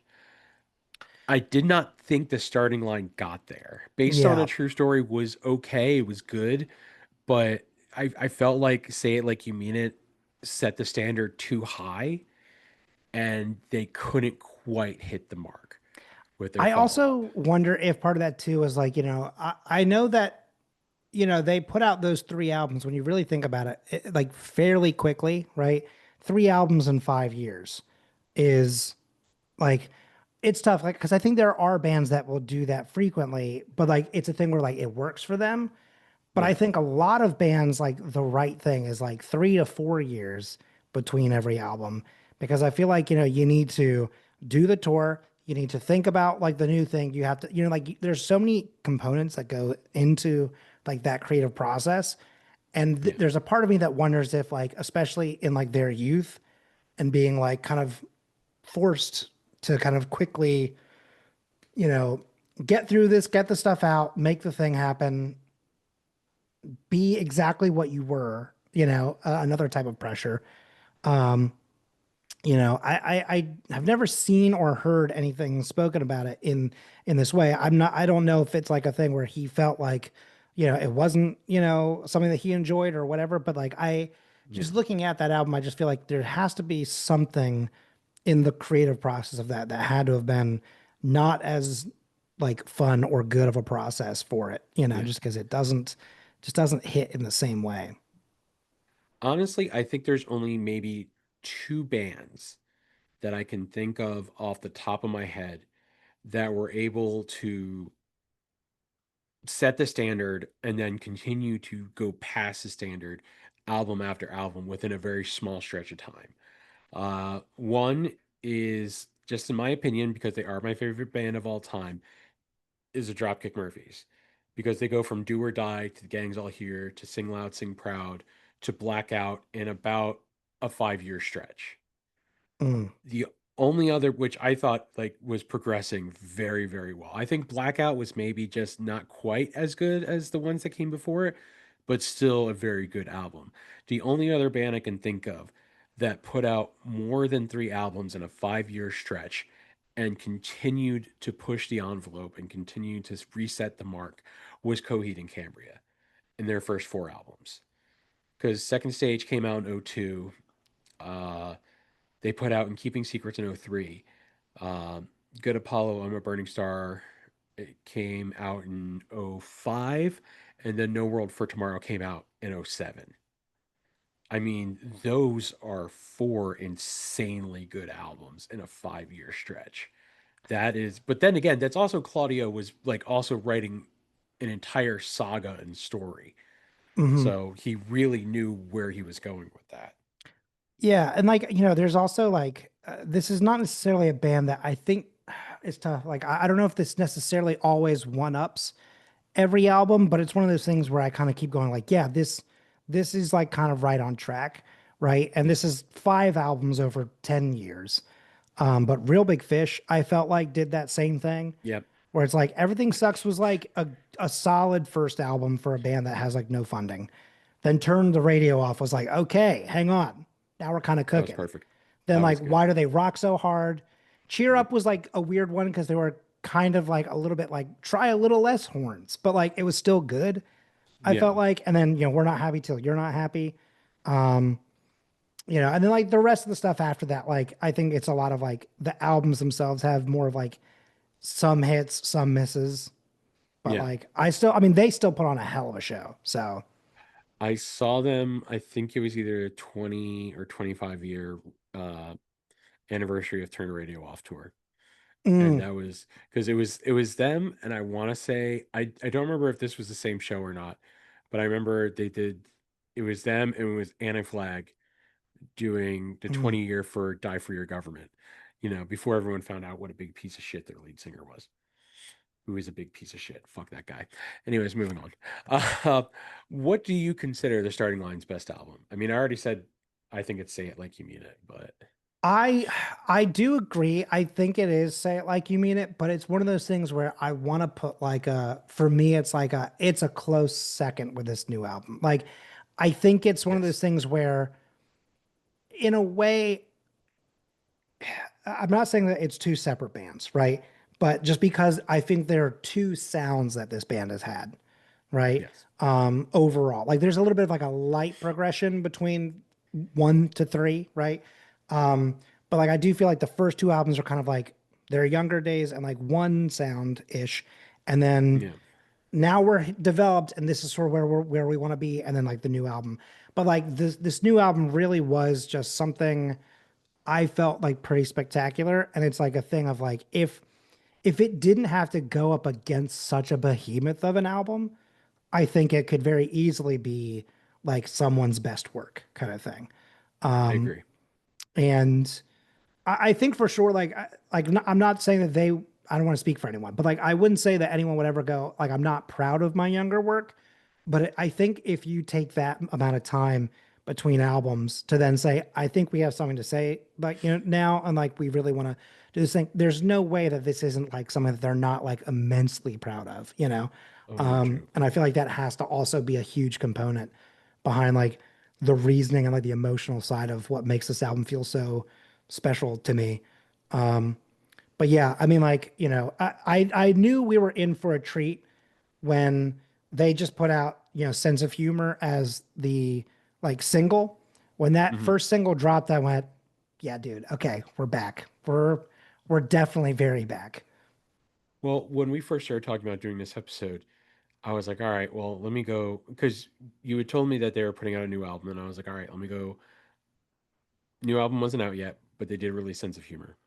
I did not think the starting line got there. Based on a Yeah. true story was okay, it was good, but I felt like Say It Like You Mean It set the standard too high and they couldn't quite hit the mark with their I follow-up. also wonder if part of that too is like, I know that they put out those three albums when you really think about it, like fairly quickly, right? Three albums in 5 years is like it's tough, like because I think there are bands that will do that frequently, but like it's a thing where like it works for them. But I Yeah. think a lot of bands like the right thing is like 3 to 4 years between every album because I feel like, you need to do the tour. You need to think about like the new thing. You have to, like there's so many components that go into like that creative process. And Yeah. there's a part of me that wonders if like, especially in like their youth and being like kind of forced to kind of quickly, you know, get through this, get the stuff out, make the thing happen, be exactly what you were, another type of pressure. Um, I have never seen or heard anything spoken about it in this way. I don't know if it's like a thing where he felt like, it wasn't, something that he enjoyed or whatever, but like Yeah. just looking at that album, I just feel like there has to be something in the creative process of that had to have been not as like fun or good of a process for it, Yeah. just because it doesn't hit in the same way. Honestly, I think there's only maybe two bands that I can think of off the top of my head that were able to set the standard and then continue to go past the standard album after album within a very small stretch of time. One is, just in my opinion, because they are my favorite band of all time, is the Dropkick Murphys. Because they go from Do or Die to The Gang's All Here to Sing Loud, Sing Proud to Blackout in about a 5 year stretch. Mm, The only other which I thought like was progressing very, very well. I think Blackout was maybe just not quite as good as the ones that came before it, but still a very good album. The only other band I can think of that put out more than three albums in a 5 year stretch and continued to push the envelope and continued to reset the mark was Coheed and Cambria in their first four albums. Because Second Stage came out in '02. Uh, they put out In Keeping Secrets in '03. Um, Good Apollo, I'm a Burning Star, it came out in '05. And then No World for Tomorrow came out in '07. I mean, those are four insanely good albums in a 5 year stretch. That is, but then again, that's also Claudio was like also writing an entire saga and story. hmm. So he really knew where he was going with that. Yeah, and like there's also like this is not necessarily a band that I think it's tough. Like I don't know if this necessarily always one ups every album, but it's one of those things where I kind of keep going like, yeah, this is like kind of right on track, right? And Yeah. this is 5 albums over 10 years. But Real Big Fish, I felt like did that same thing Yep. where it's like Everything Sucks was like a solid first album for a band that has like no funding. Then Turn the Radio Off was like, okay, hang on. Now we're kind of That was cooking. perfect. Then That like was good. Why Do They Rock So Hard? Cheer Yep. Up was like a weird one because they were kind of like a little bit like try a little less horns, but like it was still good. I Yeah. felt like, and then We're Not Happy Till You're Not Happy. Um, and then like the rest of the stuff after that, like I think it's a lot of like the albums themselves have more of like some hits, some misses. But Yeah. like I mean, they still put on a hell of a show. So, I saw them, I think it was either a 20 or 25-year uh anniversary of Turn the Radio Off tour. And mm, that was because it was them, and I want to say I don't remember if this was the same show or not, but I remember they did it was them and it was Anna Flag doing the mm. 20 year for Die for Your Government, before everyone found out what a big piece of shit their lead singer was. Who is a big piece of shit. Fuck that guy. Anyways, moving on. Uh, what do you consider the Starting Line's best album? I mean, I already said I think it's Say It Like You Mean It, but I I do agree. I think it is Say It Like You Mean It, but it's one of those things where I want to put like for me, it's a close second with this new album. Like, I think it's one of those yes. things where, in a way, I'm not saying that it's two separate bands, right? But just because I think there are two sounds that this band has had, right? Yes. Overall, like there's a little bit of like a light progression between 1 to 3, right? But like I do feel like the first two albums are kind of like their younger days and like one sound ish, and then Yeah. now we're developed and this is sort of where we want to be, and then like the new album. But like this new album really was just something I felt like pretty spectacular. And it's like a thing of like if it didn't have to go up against such a behemoth of an album, I think it could very easily be like someone's best work kind of thing. I agree. And I think for sure, I'm not saying that they, I don't want to speak for anyone, but like, I wouldn't say that anyone would ever go, like, I'm not proud of my younger work. But I think if you take that amount of time between albums to then say, I think we have something to say, like, now, and like, we really want to do this thing, there's no way that this isn't like something that they're not like immensely proud of. Oh, very true. And I feel like that has to also be a huge component behind like the reasoning and like the emotional side of what makes this album feel so special to me. But yeah, I mean, like, I knew we were in for a treat when they just put out, Sense of Humor as the like single. When that Hmm. first single dropped, I went, yeah, dude, okay, we're back. We're definitely very back. Well, when we first started talking about doing this episode, I was like, all right, well, let me go because you had told me that they were putting out a new album, and I was like, all right, let me go. New album wasn't out yet, but they did release Sense of Humor.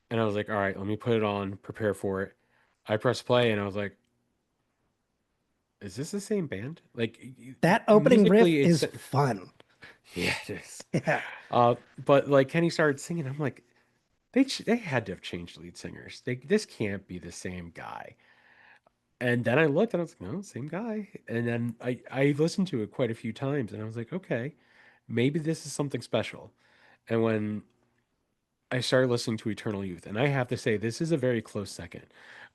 And I was like, all right, let me put it on, prepare for it. I pressed play and I was like, is this the same band? Like That opening riff musically, is it's fun. yeah, it is. Yeah. But like Kenny started singing, I'm like, they had to have changed lead singers. This can't be the same guy. And then I looked and I was like, no, same guy. And then I listened to it quite a few times and I was like, okay, maybe this is something special. And when I started listening to Eternal Youth, and I have to say this is a very close second,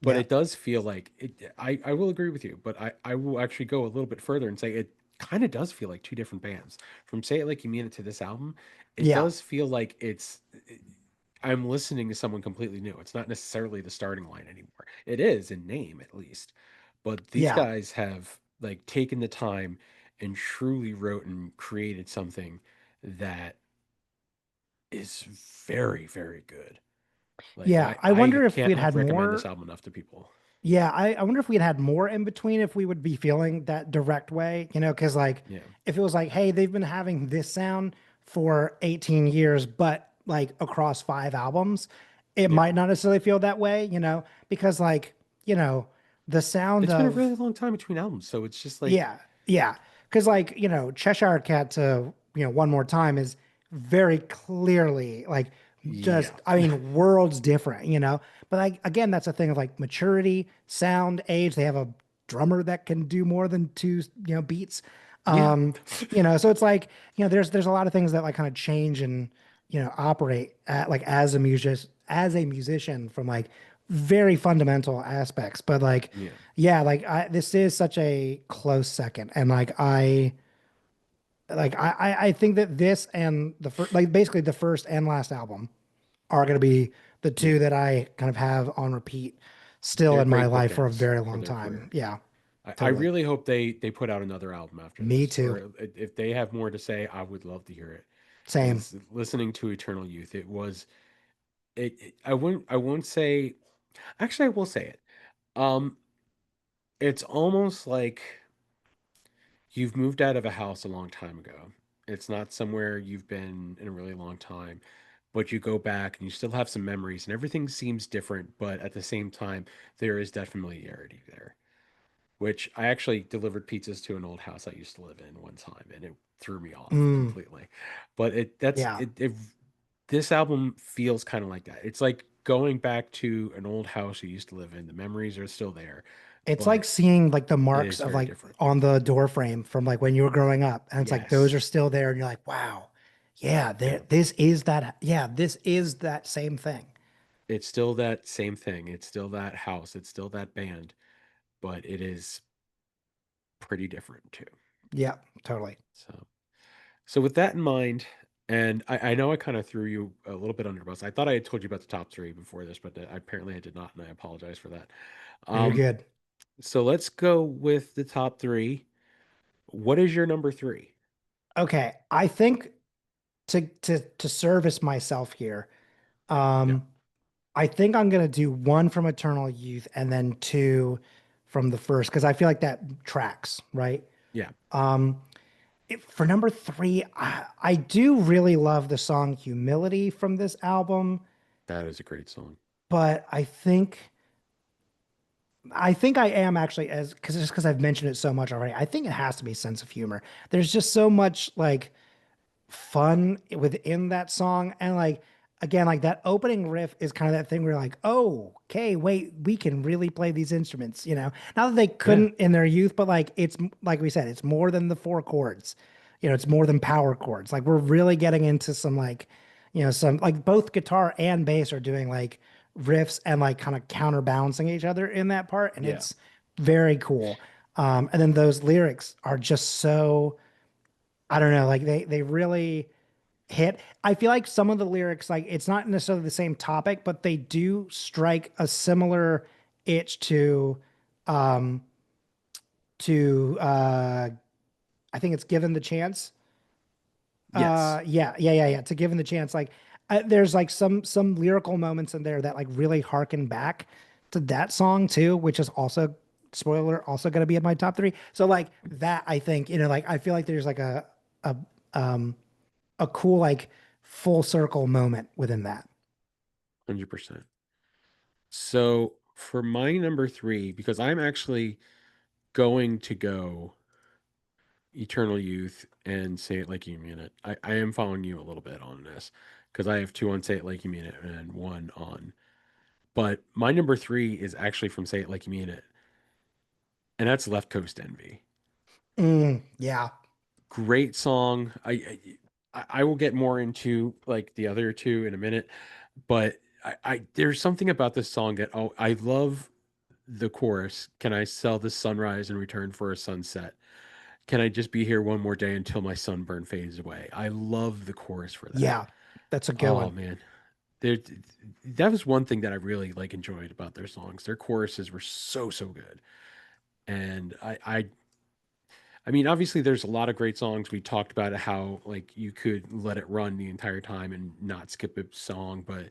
but Yeah. it does feel like it. I will agree with you, but I will actually go a little bit further and say it kind of does feel like two different bands. From Say It Like You Mean It to this album, it Yeah. does feel like I'm listening to someone completely new. It's not necessarily the starting line anymore. It is in name at least, but these Yeah. guys have like taken the time and truly wrote and created something that is very, very good. Like Yeah. I I wonder if we'd can't had recommend this more. album enough to people. Yeah, I wonder if we'd had more in between if we would be feeling that direct way, because like Yeah. if it was like, hey, they've been having this sound for 18 years, but like across 5 albums, it Yeah. might not necessarily feel that way, because like, you know, the sound It's been a of really long time between albums, so it's just like yeah, yeah. Because like, Cheshire Cat to, one more time is very clearly like yeah. just, I mean, worlds different. But like again, that's a thing of like maturity, sound, age. They have a drummer that can do more than two, beats. Yeah. So it's like, there's a lot of things that like kind of change and, operate at like as a musician from like very fundamental aspects. But like Yeah. yeah, like this is such a close second, and I think that this and the first, like basically the first and last album are going to be the Yeah. two that I kind of have on repeat still They're in my great life for a bookends very for long their time. career. Yeah, I totally. really hope they put out another album after Me this, too. or if they have more to say, I would love to hear it. Same. Because listening to Eternal Youth, I won't say actually I will say it. Um, it's almost like you've moved out of a house a long time ago. It's not somewhere you've been in a really long time, but you go back and you still have some memories and everything seems different, but at the same time, there is that familiarity there. Which I actually delivered pizzas to an old house I used to live in one time and it threw me off Mm, completely. But it that's yeah. it this album feels kind of like that. It's like going back to an old house you used to live in. The memories are still there, It's like but seeing like the it marks is of very like different. on the door frame from like when you were growing up, and it's like those Yes. are still there, and you're like, wow, yeah, Yeah. this is that same thing. It's still that same thing. It's still that house. It's still that band, but it is pretty different too. Yeah, totally. So with that in mind, and I know I kind of threw you a little bit under the bus. I thought I had told you about the top three before this, but apparently I did not, and I apologize for that. No, you're Um, good. so let's go with the top three. What is your number three? Okay, I think to service myself here, Yeah. um, I think I'm gonna do one from Eternal Youth and then two from the first because I feel like that tracks, right? Yeah, For number three, I do really love the song Humility from this album, that is a great song. but I am actually as because just because I've mentioned it so much already, I think it has to be Sense of Humor. There's just so much like fun within that song. And like, again, like that opening riff is kind of that thing where you're like, oh, okay, wait, we can really play these instruments, you know? Not that they Yeah, couldn't in their youth, but like, like we said, it's more than the four chords, you know, it's more than power chords. Like, we're really getting into some like, you know, some like both guitar and bass are doing like riffs and like kind of counterbalancing each other in that part. And yeah. it's very cool. And then those lyrics are just so, I don't know, like they really hit. I feel like some of the lyrics, like it's not necessarily the same topic, but they do strike a similar itch um to I think it's Given the Chance. Yes, Yeah. To Given the Chance. Like there's like some lyrical moments in there that like really harken back to that song too, which is also spoiler also going to be in my top three. So like that, I think, you know, like I feel like there's like a um a cool like full circle moment within that. 100%. So for my number three, because I'm actually going to go Eternal Youth and Say It Like You Mean It. I am following you a little bit on this because I have two on Say It Like You Mean It and one on. But my number three is actually from Say It Like You Mean It, and that's Left Coast Envy. Yeah. Great song. I will get more into like the other two in a minute, but I there's something about this song that I love the chorus. Can I sell the sunrise in return for a sunset? Can I just be here one more day until my sunburn fades away? I love the chorus for that. Yeah. That's a good Oh one. man, there that was one thing that I really like enjoyed about their songs. Their choruses were so good, and I mean, obviously, there's a lot of great songs. We talked about how like you could let it run the entire time and not skip a song, but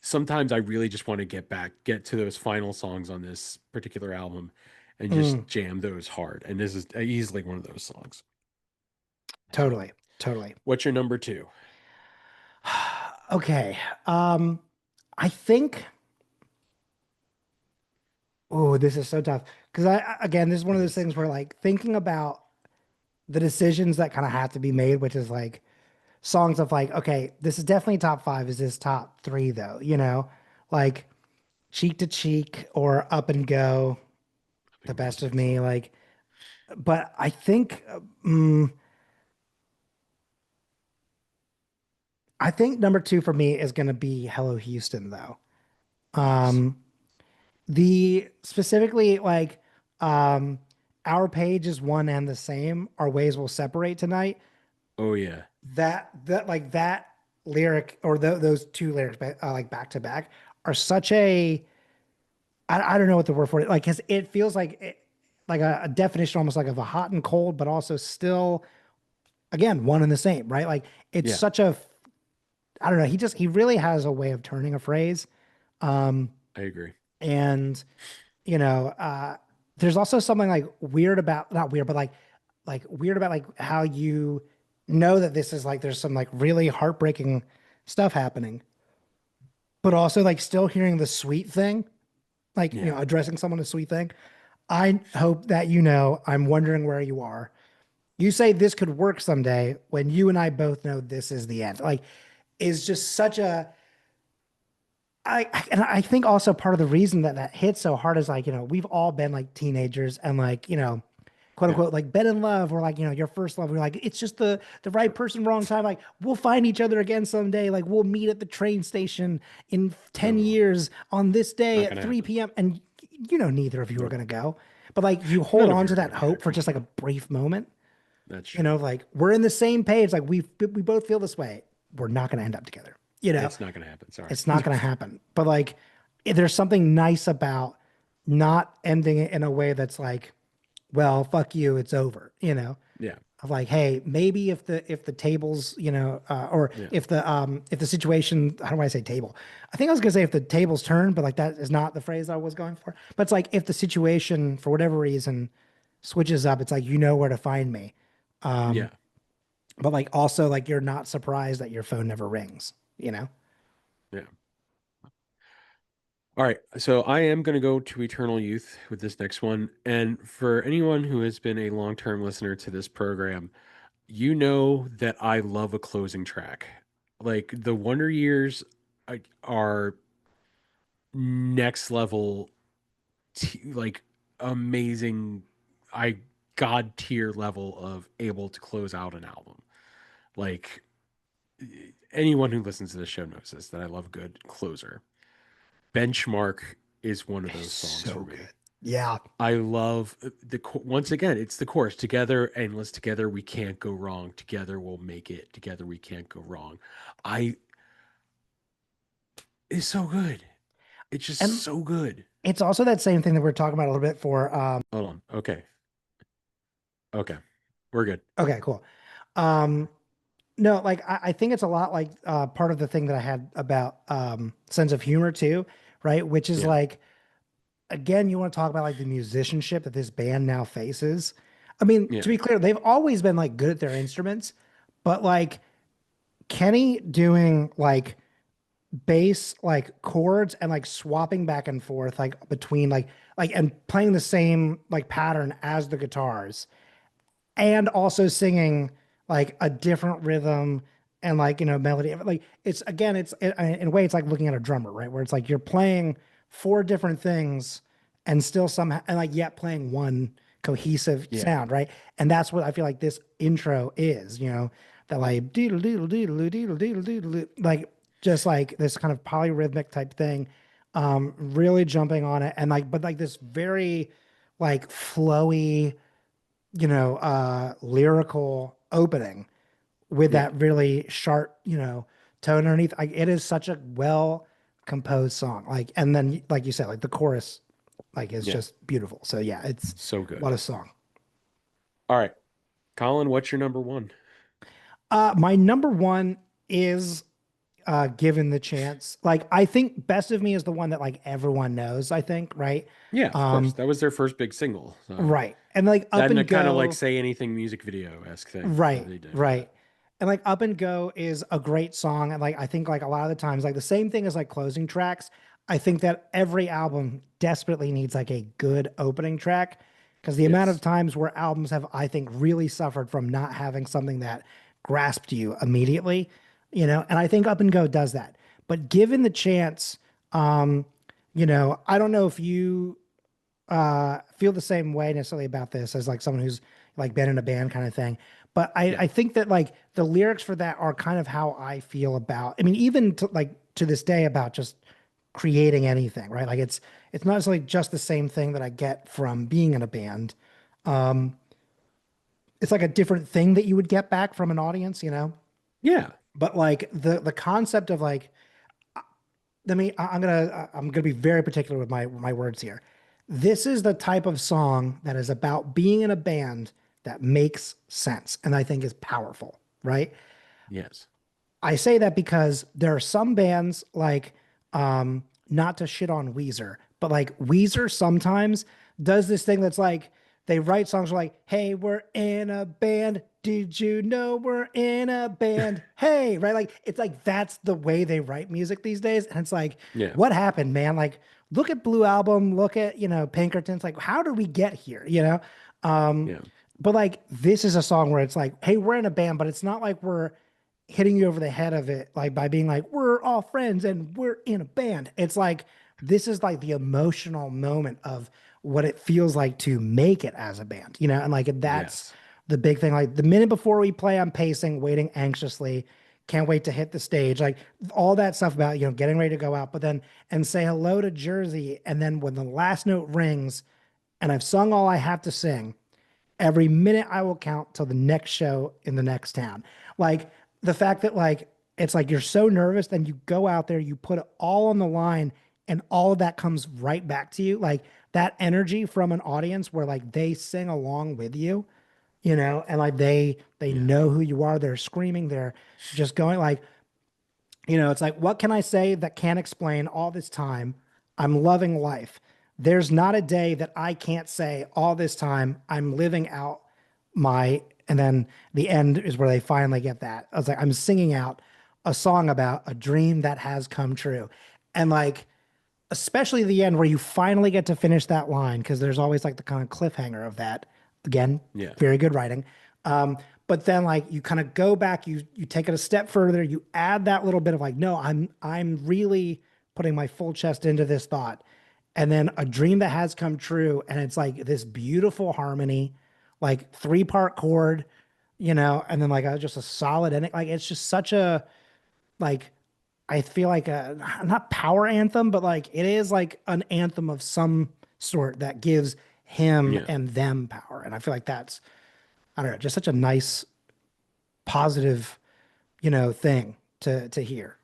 sometimes I really just want to get to those final songs on this particular album, and Mm, just jam those hard. And this is easily one of those songs. So, totally. Totally. what's your number two? Okay. Um, I think, oh, this is so tough. Because again, this is one It of those is. things where like thinking about the decisions that kind of have to be made, which is like songs of like, okay, this is definitely top five. Is this top three though? You know, like Cheek to Cheek or Up and Go, I the think Go's best a of good me. song. Like, but I think, I think number two for me is going to be Hello Houston though. Nice. Um, the specifically like um our page is one and the same. Our ways will separate tonight. Oh yeah, That like that lyric or those two lyrics like back to back are such a I don't know what the word for it like because it feels like like a definition almost like of a hot and cold, but also still again one and the same, right? Like it's yeah, such a I don't know. He really has a way of turning a phrase. I agree. And you know, there's also something like weird about not weird, but like weird about like how you know that this is like there's some like really heartbreaking stuff happening, but also like still hearing the sweet thing, like you Yeah, know, addressing someone a sweet thing. I hope that you know I'm wondering where you are. You say this could work someday when you and I both know this is the end. Like, is just such a and I think also part of the reason that that hits so hard is like, you know, we've all been like teenagers and like, you know, quote yeah, unquote, like been in love or like, you know, your first love. We're like, it's just the right person, wrong time. Like we'll find each other again someday. Like we'll meet at the train station in 10 no, years on this day not at gonna 3 happen. p.m. And you know, neither of you are Nope, gonna go. But like you hold none of on you to are that gonna be there. hope for just like a brief moment, That's you true. know, like we're in the same page. Like we both feel this way. We're not gonna end up together. You know, It's not gonna happen. Sorry. it's not going to happen. But like, there's something nice about not ending it in a way that's like, well, fuck you, it's over, you know? Yeah. of like, hey, maybe if the tables, or Yeah. if the situation, how do I say table? I think I was gonna say if the tables turn, but like that is not the phrase I was going for. But it's like if the situation for whatever reason switches up, it's like you know where to find me. Yeah. But like also like you're not surprised that your phone never rings, you know? Yeah. All right. So I am going to go to Eternal Youth with this next one. And for anyone who has been a long-term listener to this program, you know that I love a closing track. Like the Wonder Years are next level, like amazing, I god tier level of able to close out an album. Like anyone who listens to the show knows this, that I love a good closer. Benchmark is one of It's those songs for so me. good. Yeah. I love once again, it's the chorus. Together, endless. Together, we can't go wrong. Together, we'll make it. Together, we can't go wrong. I It's so good. It's just And so good. it's also that same thing that we are talking about a little bit for Hold on. Okay. Okay. We're good. okay, cool. Um no, like I think it's a lot like part of the thing that I had about sense of humor too, right? Which is Yeah. like again, you want to talk about like the musicianship that this band now faces. I mean, to Yeah. be clear, they've always been like good at their instruments, but like Kenny doing like bass like chords and like swapping back and forth like between like and playing the same like pattern as the guitars and also singing like a different rhythm and like melody like it's again in a way it's like looking at a drummer, right, where it's like you're playing four different things and still somehow and like yet playing one cohesive Yeah. sound, right? And that's what I feel like this intro is, that like doodle doodle doodle doodle doodle doodle like just like this kind of polyrhythmic type thing, really jumping on it and like but like this very like flowy, lyrical opening with Yeah. that really sharp, tone underneath. Like it is such a well composed song. Like, and then like you said, like the chorus, like is Yeah. just beautiful. So yeah, it's So good. what a song. All right. Colin, what's your number one? My number one is given the chance. Like I think Best of Me is the one that like everyone knows, I think, right? Yeah, of course. Um, That was their first big single. So right. And like Up that and a and kind of like Go. say anything music video esque thing that Right, they did. Yeah. right. And like Up and Go is a great song. And like I think like a lot of the times, like the same thing as like closing tracks. I think that every album desperately needs like a good opening track. Because the amount of Yes. times where albums have, I think, really suffered from not having something that grasped you immediately, and I think Up and Go does that. But given the chance, um, I don't know if you feel the same way necessarily about this as like someone who's like been in a band kind of thing. But I, Yeah. I think that like the lyrics for that are kind of how I feel about, I mean, even to like to this day about just creating anything, right? Like it's not necessarily just the same thing that I get from being in a band. It's like a different thing that you would get back from an audience. Yeah. But like the concept of like I'm gonna be very particular with my words here. This is the type of song that is about being in a band that makes sense and I think is powerful, right? Yes. I say that because there are some bands like, not to shit on Weezer, but like Weezer sometimes does this thing that's like they write songs like, "Hey, we're in a band. Did you know we're in a band? Hey," right? Like it's like that's the way they write music these days, and it's like, Yeah. what happened, man? Like look at Blue Album, look at Pinkertons. Like how did we get here? Yeah. But like this is a song where it's like, "Hey, we're in a band," but it's not like we're hitting you over the head of it like by being like we're all friends and we're in a band. It's like this is like the emotional moment of what it feels like to make it as a band, and like that's Yes. the big thing. Like the minute before we play, I'm pacing, waiting anxiously, can't wait to hit the stage, like all that stuff about getting ready to go out, but then and say hello to Jersey, and then when the last note rings and I've sung all I have to sing, every minute I will count till the next show in the next town. Like the fact that like it's like you're so nervous, then you go out there, you put it all on the line, and all of that comes right back to you. Like that energy from an audience where like they sing along with you. and like they Yeah. know who you are. They're screaming. They're just going like, it's like, what can I say that can't explain all this time? I'm loving life. There's not a day that I can't say all this time. I'm living out and then the end is where they finally get that. I was like, I'm singing out a song about a dream that has come true. And like, especially the end where you finally get to finish that line, because there's always like the kind of cliffhanger of that. Again, Yeah. very good writing. Um, but then like you kind of go back, you take it a step further, you add that little bit of like, no, I'm really putting my full chest into this thought. And then a dream that has come true, and it's like this beautiful harmony, like three-part chord, and then like just a solid ending. Like it's just such a like I feel like a not power anthem, but like it is like an anthem of some sort that gives him Yeah. and them power. And I feel like that's, I don't know, just such a nice, positive, thing to hear.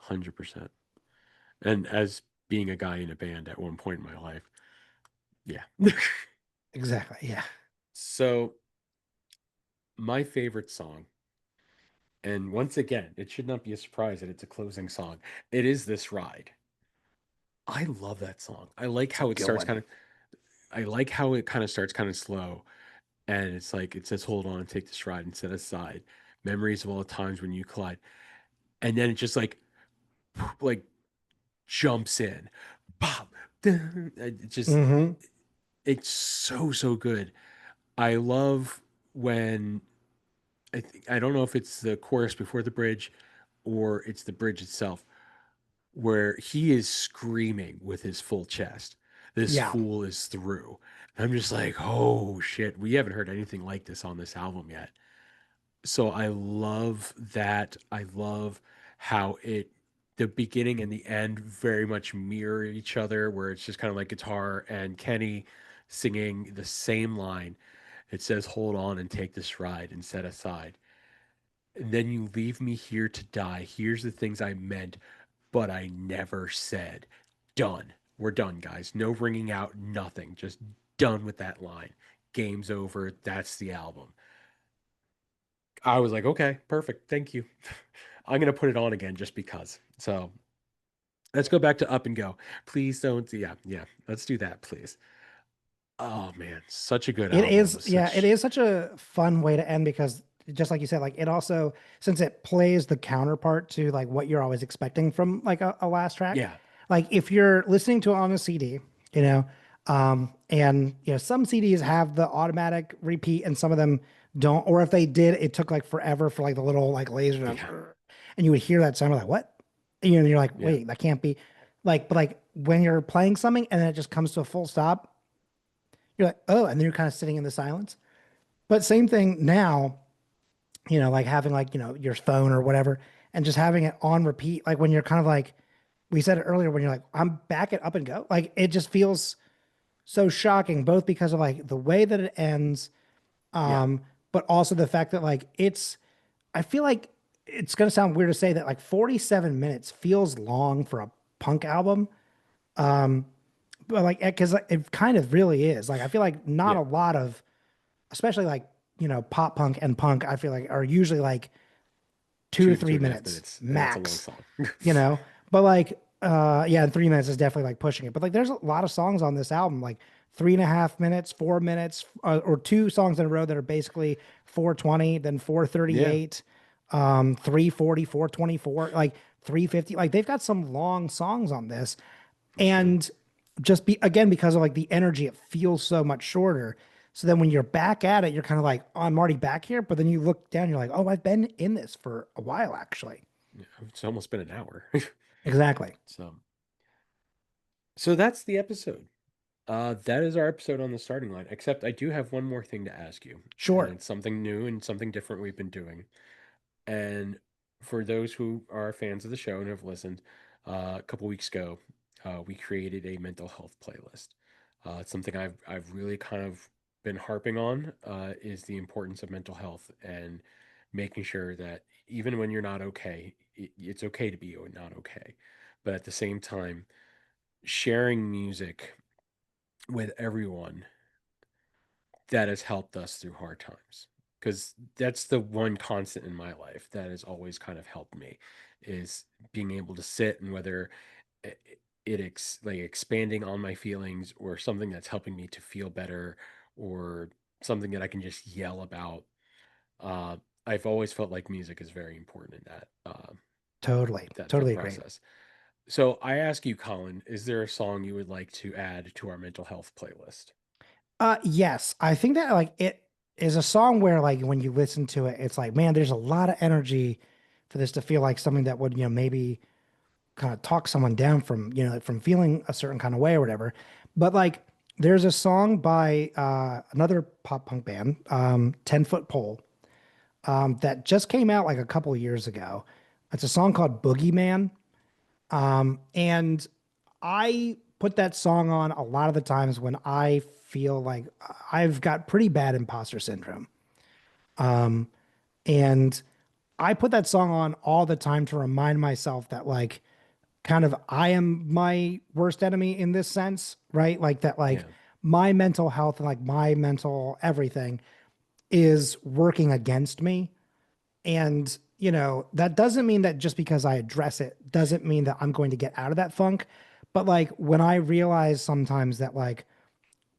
100%. And as being a guy in a band at one point in my life, yeah. Exactly. Yeah. So, my favorite song, and once again, it should not be a surprise that it's a closing song. It is This Ride. I love that song. It's a good one. I like how it kind of starts kind of slow. And it's like, it says, hold on, take this ride and set aside memories of all the times when you collide. And then it just like jumps in. Pop. It just, Hmm. it's so, so good. I love when I don't know if it's the chorus before the bridge or it's the bridge itself, where he is screaming with his full chest. This Yeah. fool is through. And I'm just like, oh shit, we haven't heard anything like this on this album yet. So I love that. I love how the beginning and the end very much mirror each other, where it's just kind of like guitar and Kenny singing the same line. It says, hold on and take this ride and set aside. And then you leave me here to die. Here's the things I meant, but I never said. Done. We're done, guys. No ringing out, nothing. Just done with that line. Game's over. That's the album. I was like, okay, perfect. Thank you. I'm going to put it on again just because. So let's go back to Up and Go. Please don't. Yeah, yeah. Let's do that, please. Oh, man. Such a good It album. is, yeah, it Such, is such a fun way to end because just like you said, like it also, since it plays the counterpart to like what you're always expecting from like a last track, yeah, like if you're listening to it on a CD, and some CDs have the automatic repeat and some of them don't, or if they did, it took like forever for like the little like laser yeah, and you would hear that sound like what? You're like, yeah, wait, that can't be like, but like when you're playing something and then it just comes to a full stop, you're like, oh, and then you're kind of sitting in the silence. But same thing now, like having like, your phone or whatever and just having it on repeat. Like when you're kind of like, we said it earlier, when you're like, I'm back at Up and Go. Like it just feels so shocking, both because of like the way that it ends, yeah, but also the fact that like I feel like it's going to sound weird to say that like 47 minutes feels long for a punk album. But like, because it kind of really is. Like, I feel like not yeah. a lot of, especially like pop punk and punk, I feel like are usually like two to Two to two three and a half minutes minutes, and that's a long max, song. but like yeah, and 3 minutes is definitely like pushing it. But like there's a lot of songs on this album, like 3.5 minutes, 4 minutes, or two songs in a row that are basically 4:20, then Yeah, 4:38, 3:40, 4:24, like 3:50. Like they've got some long songs on this. for sure. And just be again because of like the energy, it feels so much shorter. So then when you're back at it, you're kind of like, oh, I'm already back here. But then you look down, you're like, oh, I've been in this for a while, actually. Yeah, it's almost been an hour. Exactly. So, so that's the episode. That is our episode on the starting line. Except I do have one more thing to ask you, and Sure. it's something new and something different we've been doing. And for those who are fans of the show and have listened, a couple weeks ago, we created a mental health playlist. It's something I've really kind of been harping on is the importance of mental health and making sure that even when you're not okay, it's okay to be not okay, but at the same time, sharing music with everyone that has helped us through hard times. Because that's the one constant in my life that has always kind of helped me is being able to sit, and whether like expanding on my feelings or something that's helping me to feel better or something that I can just yell about. Uh, I've always felt like music is very important in Totally, that totally agree. process. So I ask you, Colin, is there a song you would like to add to our mental health playlist? Yes, I think that like it is a song where like when you listen to it, it's like, man, there's a lot of energy for this to feel like something that would, maybe kind of talk someone down from, from feeling a certain kind of way or whatever. But like there's a song by another pop punk band, 10 Foot Pole, that just came out like a couple of years ago. It's a song called Boogeyman. And I put that song on a lot of the times when I feel like I've got pretty bad imposter syndrome. And I put that song on all the time to remind myself that, like, kind of I am my worst enemy in this sense, right? Like, that, like, Yeah, my mental health and like my mental everything is working against me. And, that doesn't mean that just because I address it doesn't mean that I'm going to get out of that funk. But like when I realize sometimes that like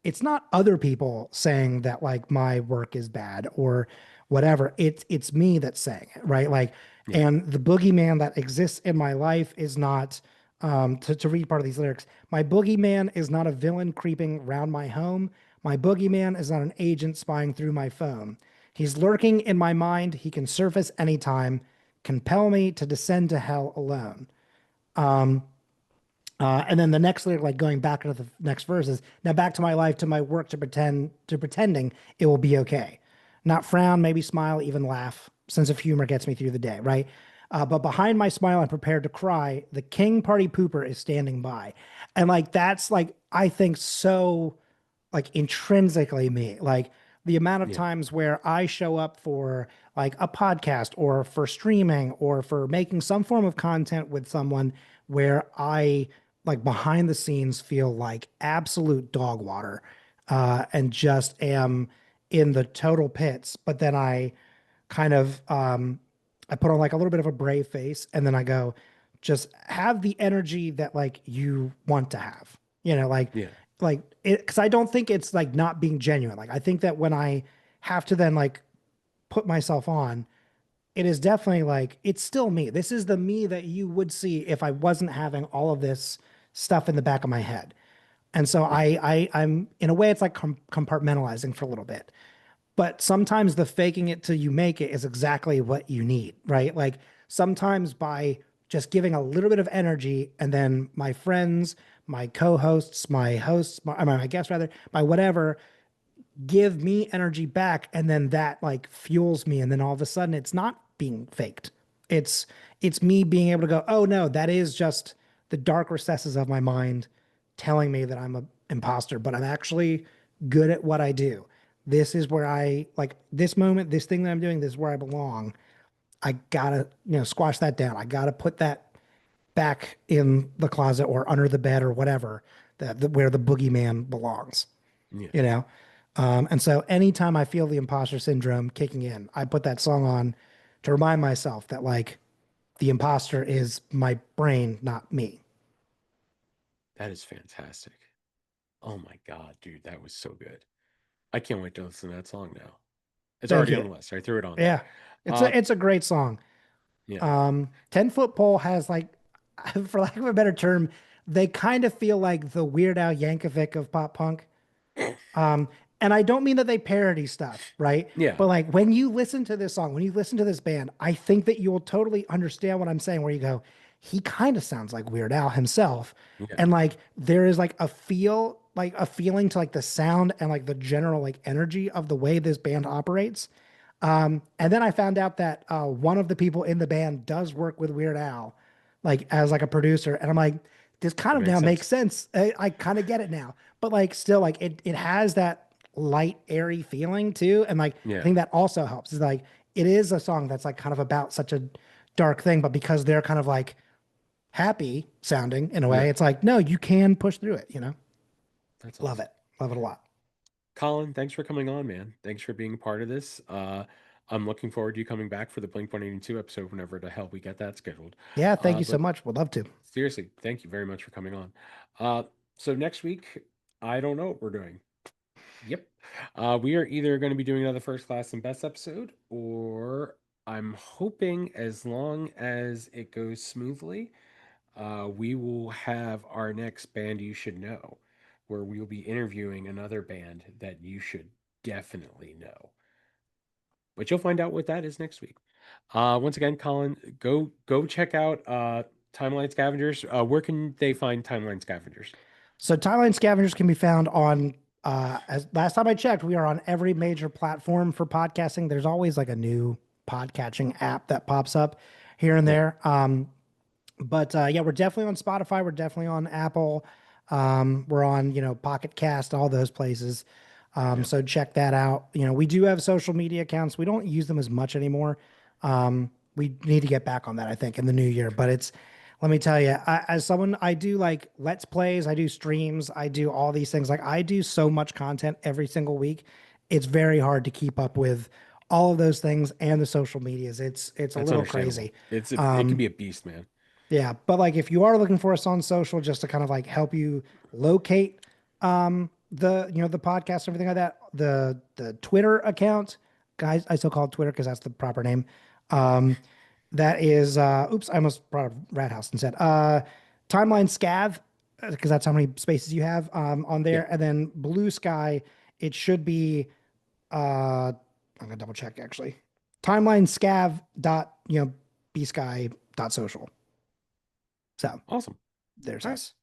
it's not other people saying that like my work is bad or whatever, it's me that's saying it, right? Like, yeah, and the boogeyman that exists in my life is not to read part of these lyrics. My boogeyman is not a villain creeping round my home. My boogeyman is not an agent spying through my phone. He's lurking in my mind. He can surface anytime, compel me to descend to hell alone. And then the next lyric, like going back into the next verse, is now back to my life, to my work, to pretending it will be okay. Not frown, maybe smile, even laugh. Sense of humor gets me through the day, right? But behind my smile, I'm prepared to cry. The king party pooper is standing by. And like that's like I think so like intrinsically me. Like the amount of yeah, times where I show up for like a podcast or for streaming or for making some form of content with someone where I like behind the scenes feel like absolute dog water and just am in the total pits. But then kind of I put on like a little bit of a brave face and then I go, just have the energy that like you want to have. yeah, Like it because I don't think it's like not being genuine. Like I think that when I have to then like put myself on, it is definitely like it's still me. This is the me that you would see if I wasn't having all of this stuff in the back of my head. And so yeah, I'm in a way it's like compartmentalizing for a little bit. But sometimes the faking it till you make it is exactly what you need, right? Like sometimes by just giving a little bit of energy, and then my friends, my co-hosts, my hosts, my guests rather, my whatever, give me energy back, and then that like fuels me, and then all of a sudden it's not being faked. It's it's me being able to go, oh no, that is just the dark recesses of my mind telling me that I'm a imposter, but I'm actually good at what I do. This is where I like this moment, this thing that I'm doing, this is where I belong. I gotta, squash that down. I gotta put that back in the closet or under the bed or whatever where the boogeyman belongs yeah. you know? And so anytime I feel the imposter syndrome kicking in, I put that song on to remind myself that like the imposter is my brain, not me. That is fantastic. Oh my God, dude, that was so good. I can't wait to listen to that song now. It's Thank already you. on the list. I threw it on there. Yeah. It's Uh, a great song. yeah, 10 Foot Pole has like, for lack of a better term, they kind of feel like the Weird Al Yankovic of pop punk. And I don't mean that they parody stuff, right? yeah, But like when you listen to this song, when you listen to this band, I think that you will totally understand what I'm saying, where you go, he kind of sounds like Weird Al himself. yeah. And like there is like like a feeling to like the sound and like the general like energy of the way this band operates. And then I found out that one of the people in the band does work with Weird Al, like as like a producer, and I'm like, this kind It of now makes makes sense. sense. I kind of get it now, but like still, like it has that light, airy feeling too, and like I Yeah, think that also helps. Is like it is a song that's like kind of about such a dark thing, but because they're kind of like happy sounding in a way, yeah. it's like no, you can push through it. That's Love awesome. it, love it a lot. Colin, thanks for coming on, man. Thanks for being a part of this. I'm looking forward to you coming back for the Blink 182 episode whenever the hell we get that scheduled. Yeah, thank you so But much. Would love to. seriously, thank you very much for coming on. Uh, so next week, I don't know what we're doing. Yep. We are either going to be doing another first class and best episode, or I'm hoping as long as it goes smoothly, we will have our next band you should know, where we will be interviewing another band that you should definitely know. But you'll find out what that is next week. Once again, Colin, go check out Timeline Scavengers. Where can they find Timeline Scavengers? So Timeline Scavengers can be found on as last time I checked, we are on every major platform for podcasting. There's always like a new podcatching app that pops up here and Yep, there. But yeah, we're definitely on Spotify. We're definitely on Apple. We're on, Pocket Cast, all those places. yep. So check that out. We do have social media accounts. We don't use them as much anymore. We need to get back on that, I think, in the new year. But let me tell you, as someone, I do like Let's Plays, I do streams, I do all these things. Like I do so much content every single week. It's very hard to keep up with all of those things and the social medias. It's a That's little understandable. crazy. It can be a beast, man. Yeah, but like if you are looking for us on social just to kind of like help you locate the podcast, everything like that, the Twitter account, guys, I still call it Twitter because that's the proper name. Um that is oops, I almost brought up Rat House instead. Timeline Scav, because that's how many spaces you have on Yep. there. And then Blue Sky, it should be I'm gonna double check actually. Timeline Scav dot bsky dot social. So Awesome. there's All right. us.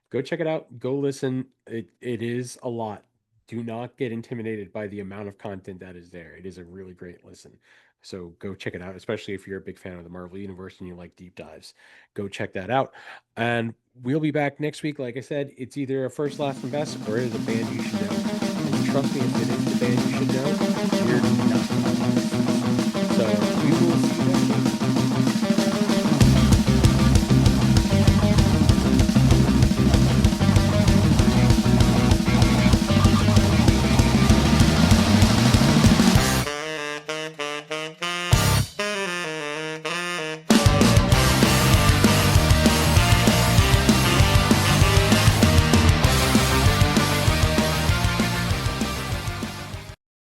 Go check it out. Go listen. It is a lot. Do not get intimidated by the amount of content that is there. It is a really great listen. So go check it out, especially if you're a big fan of the Marvel Universe and you like deep dives. Go check that out. And we'll be back next week. Like I said, it's either a first, last, and best, or it is a band you should know. And trust me, if it is the band you should know, we're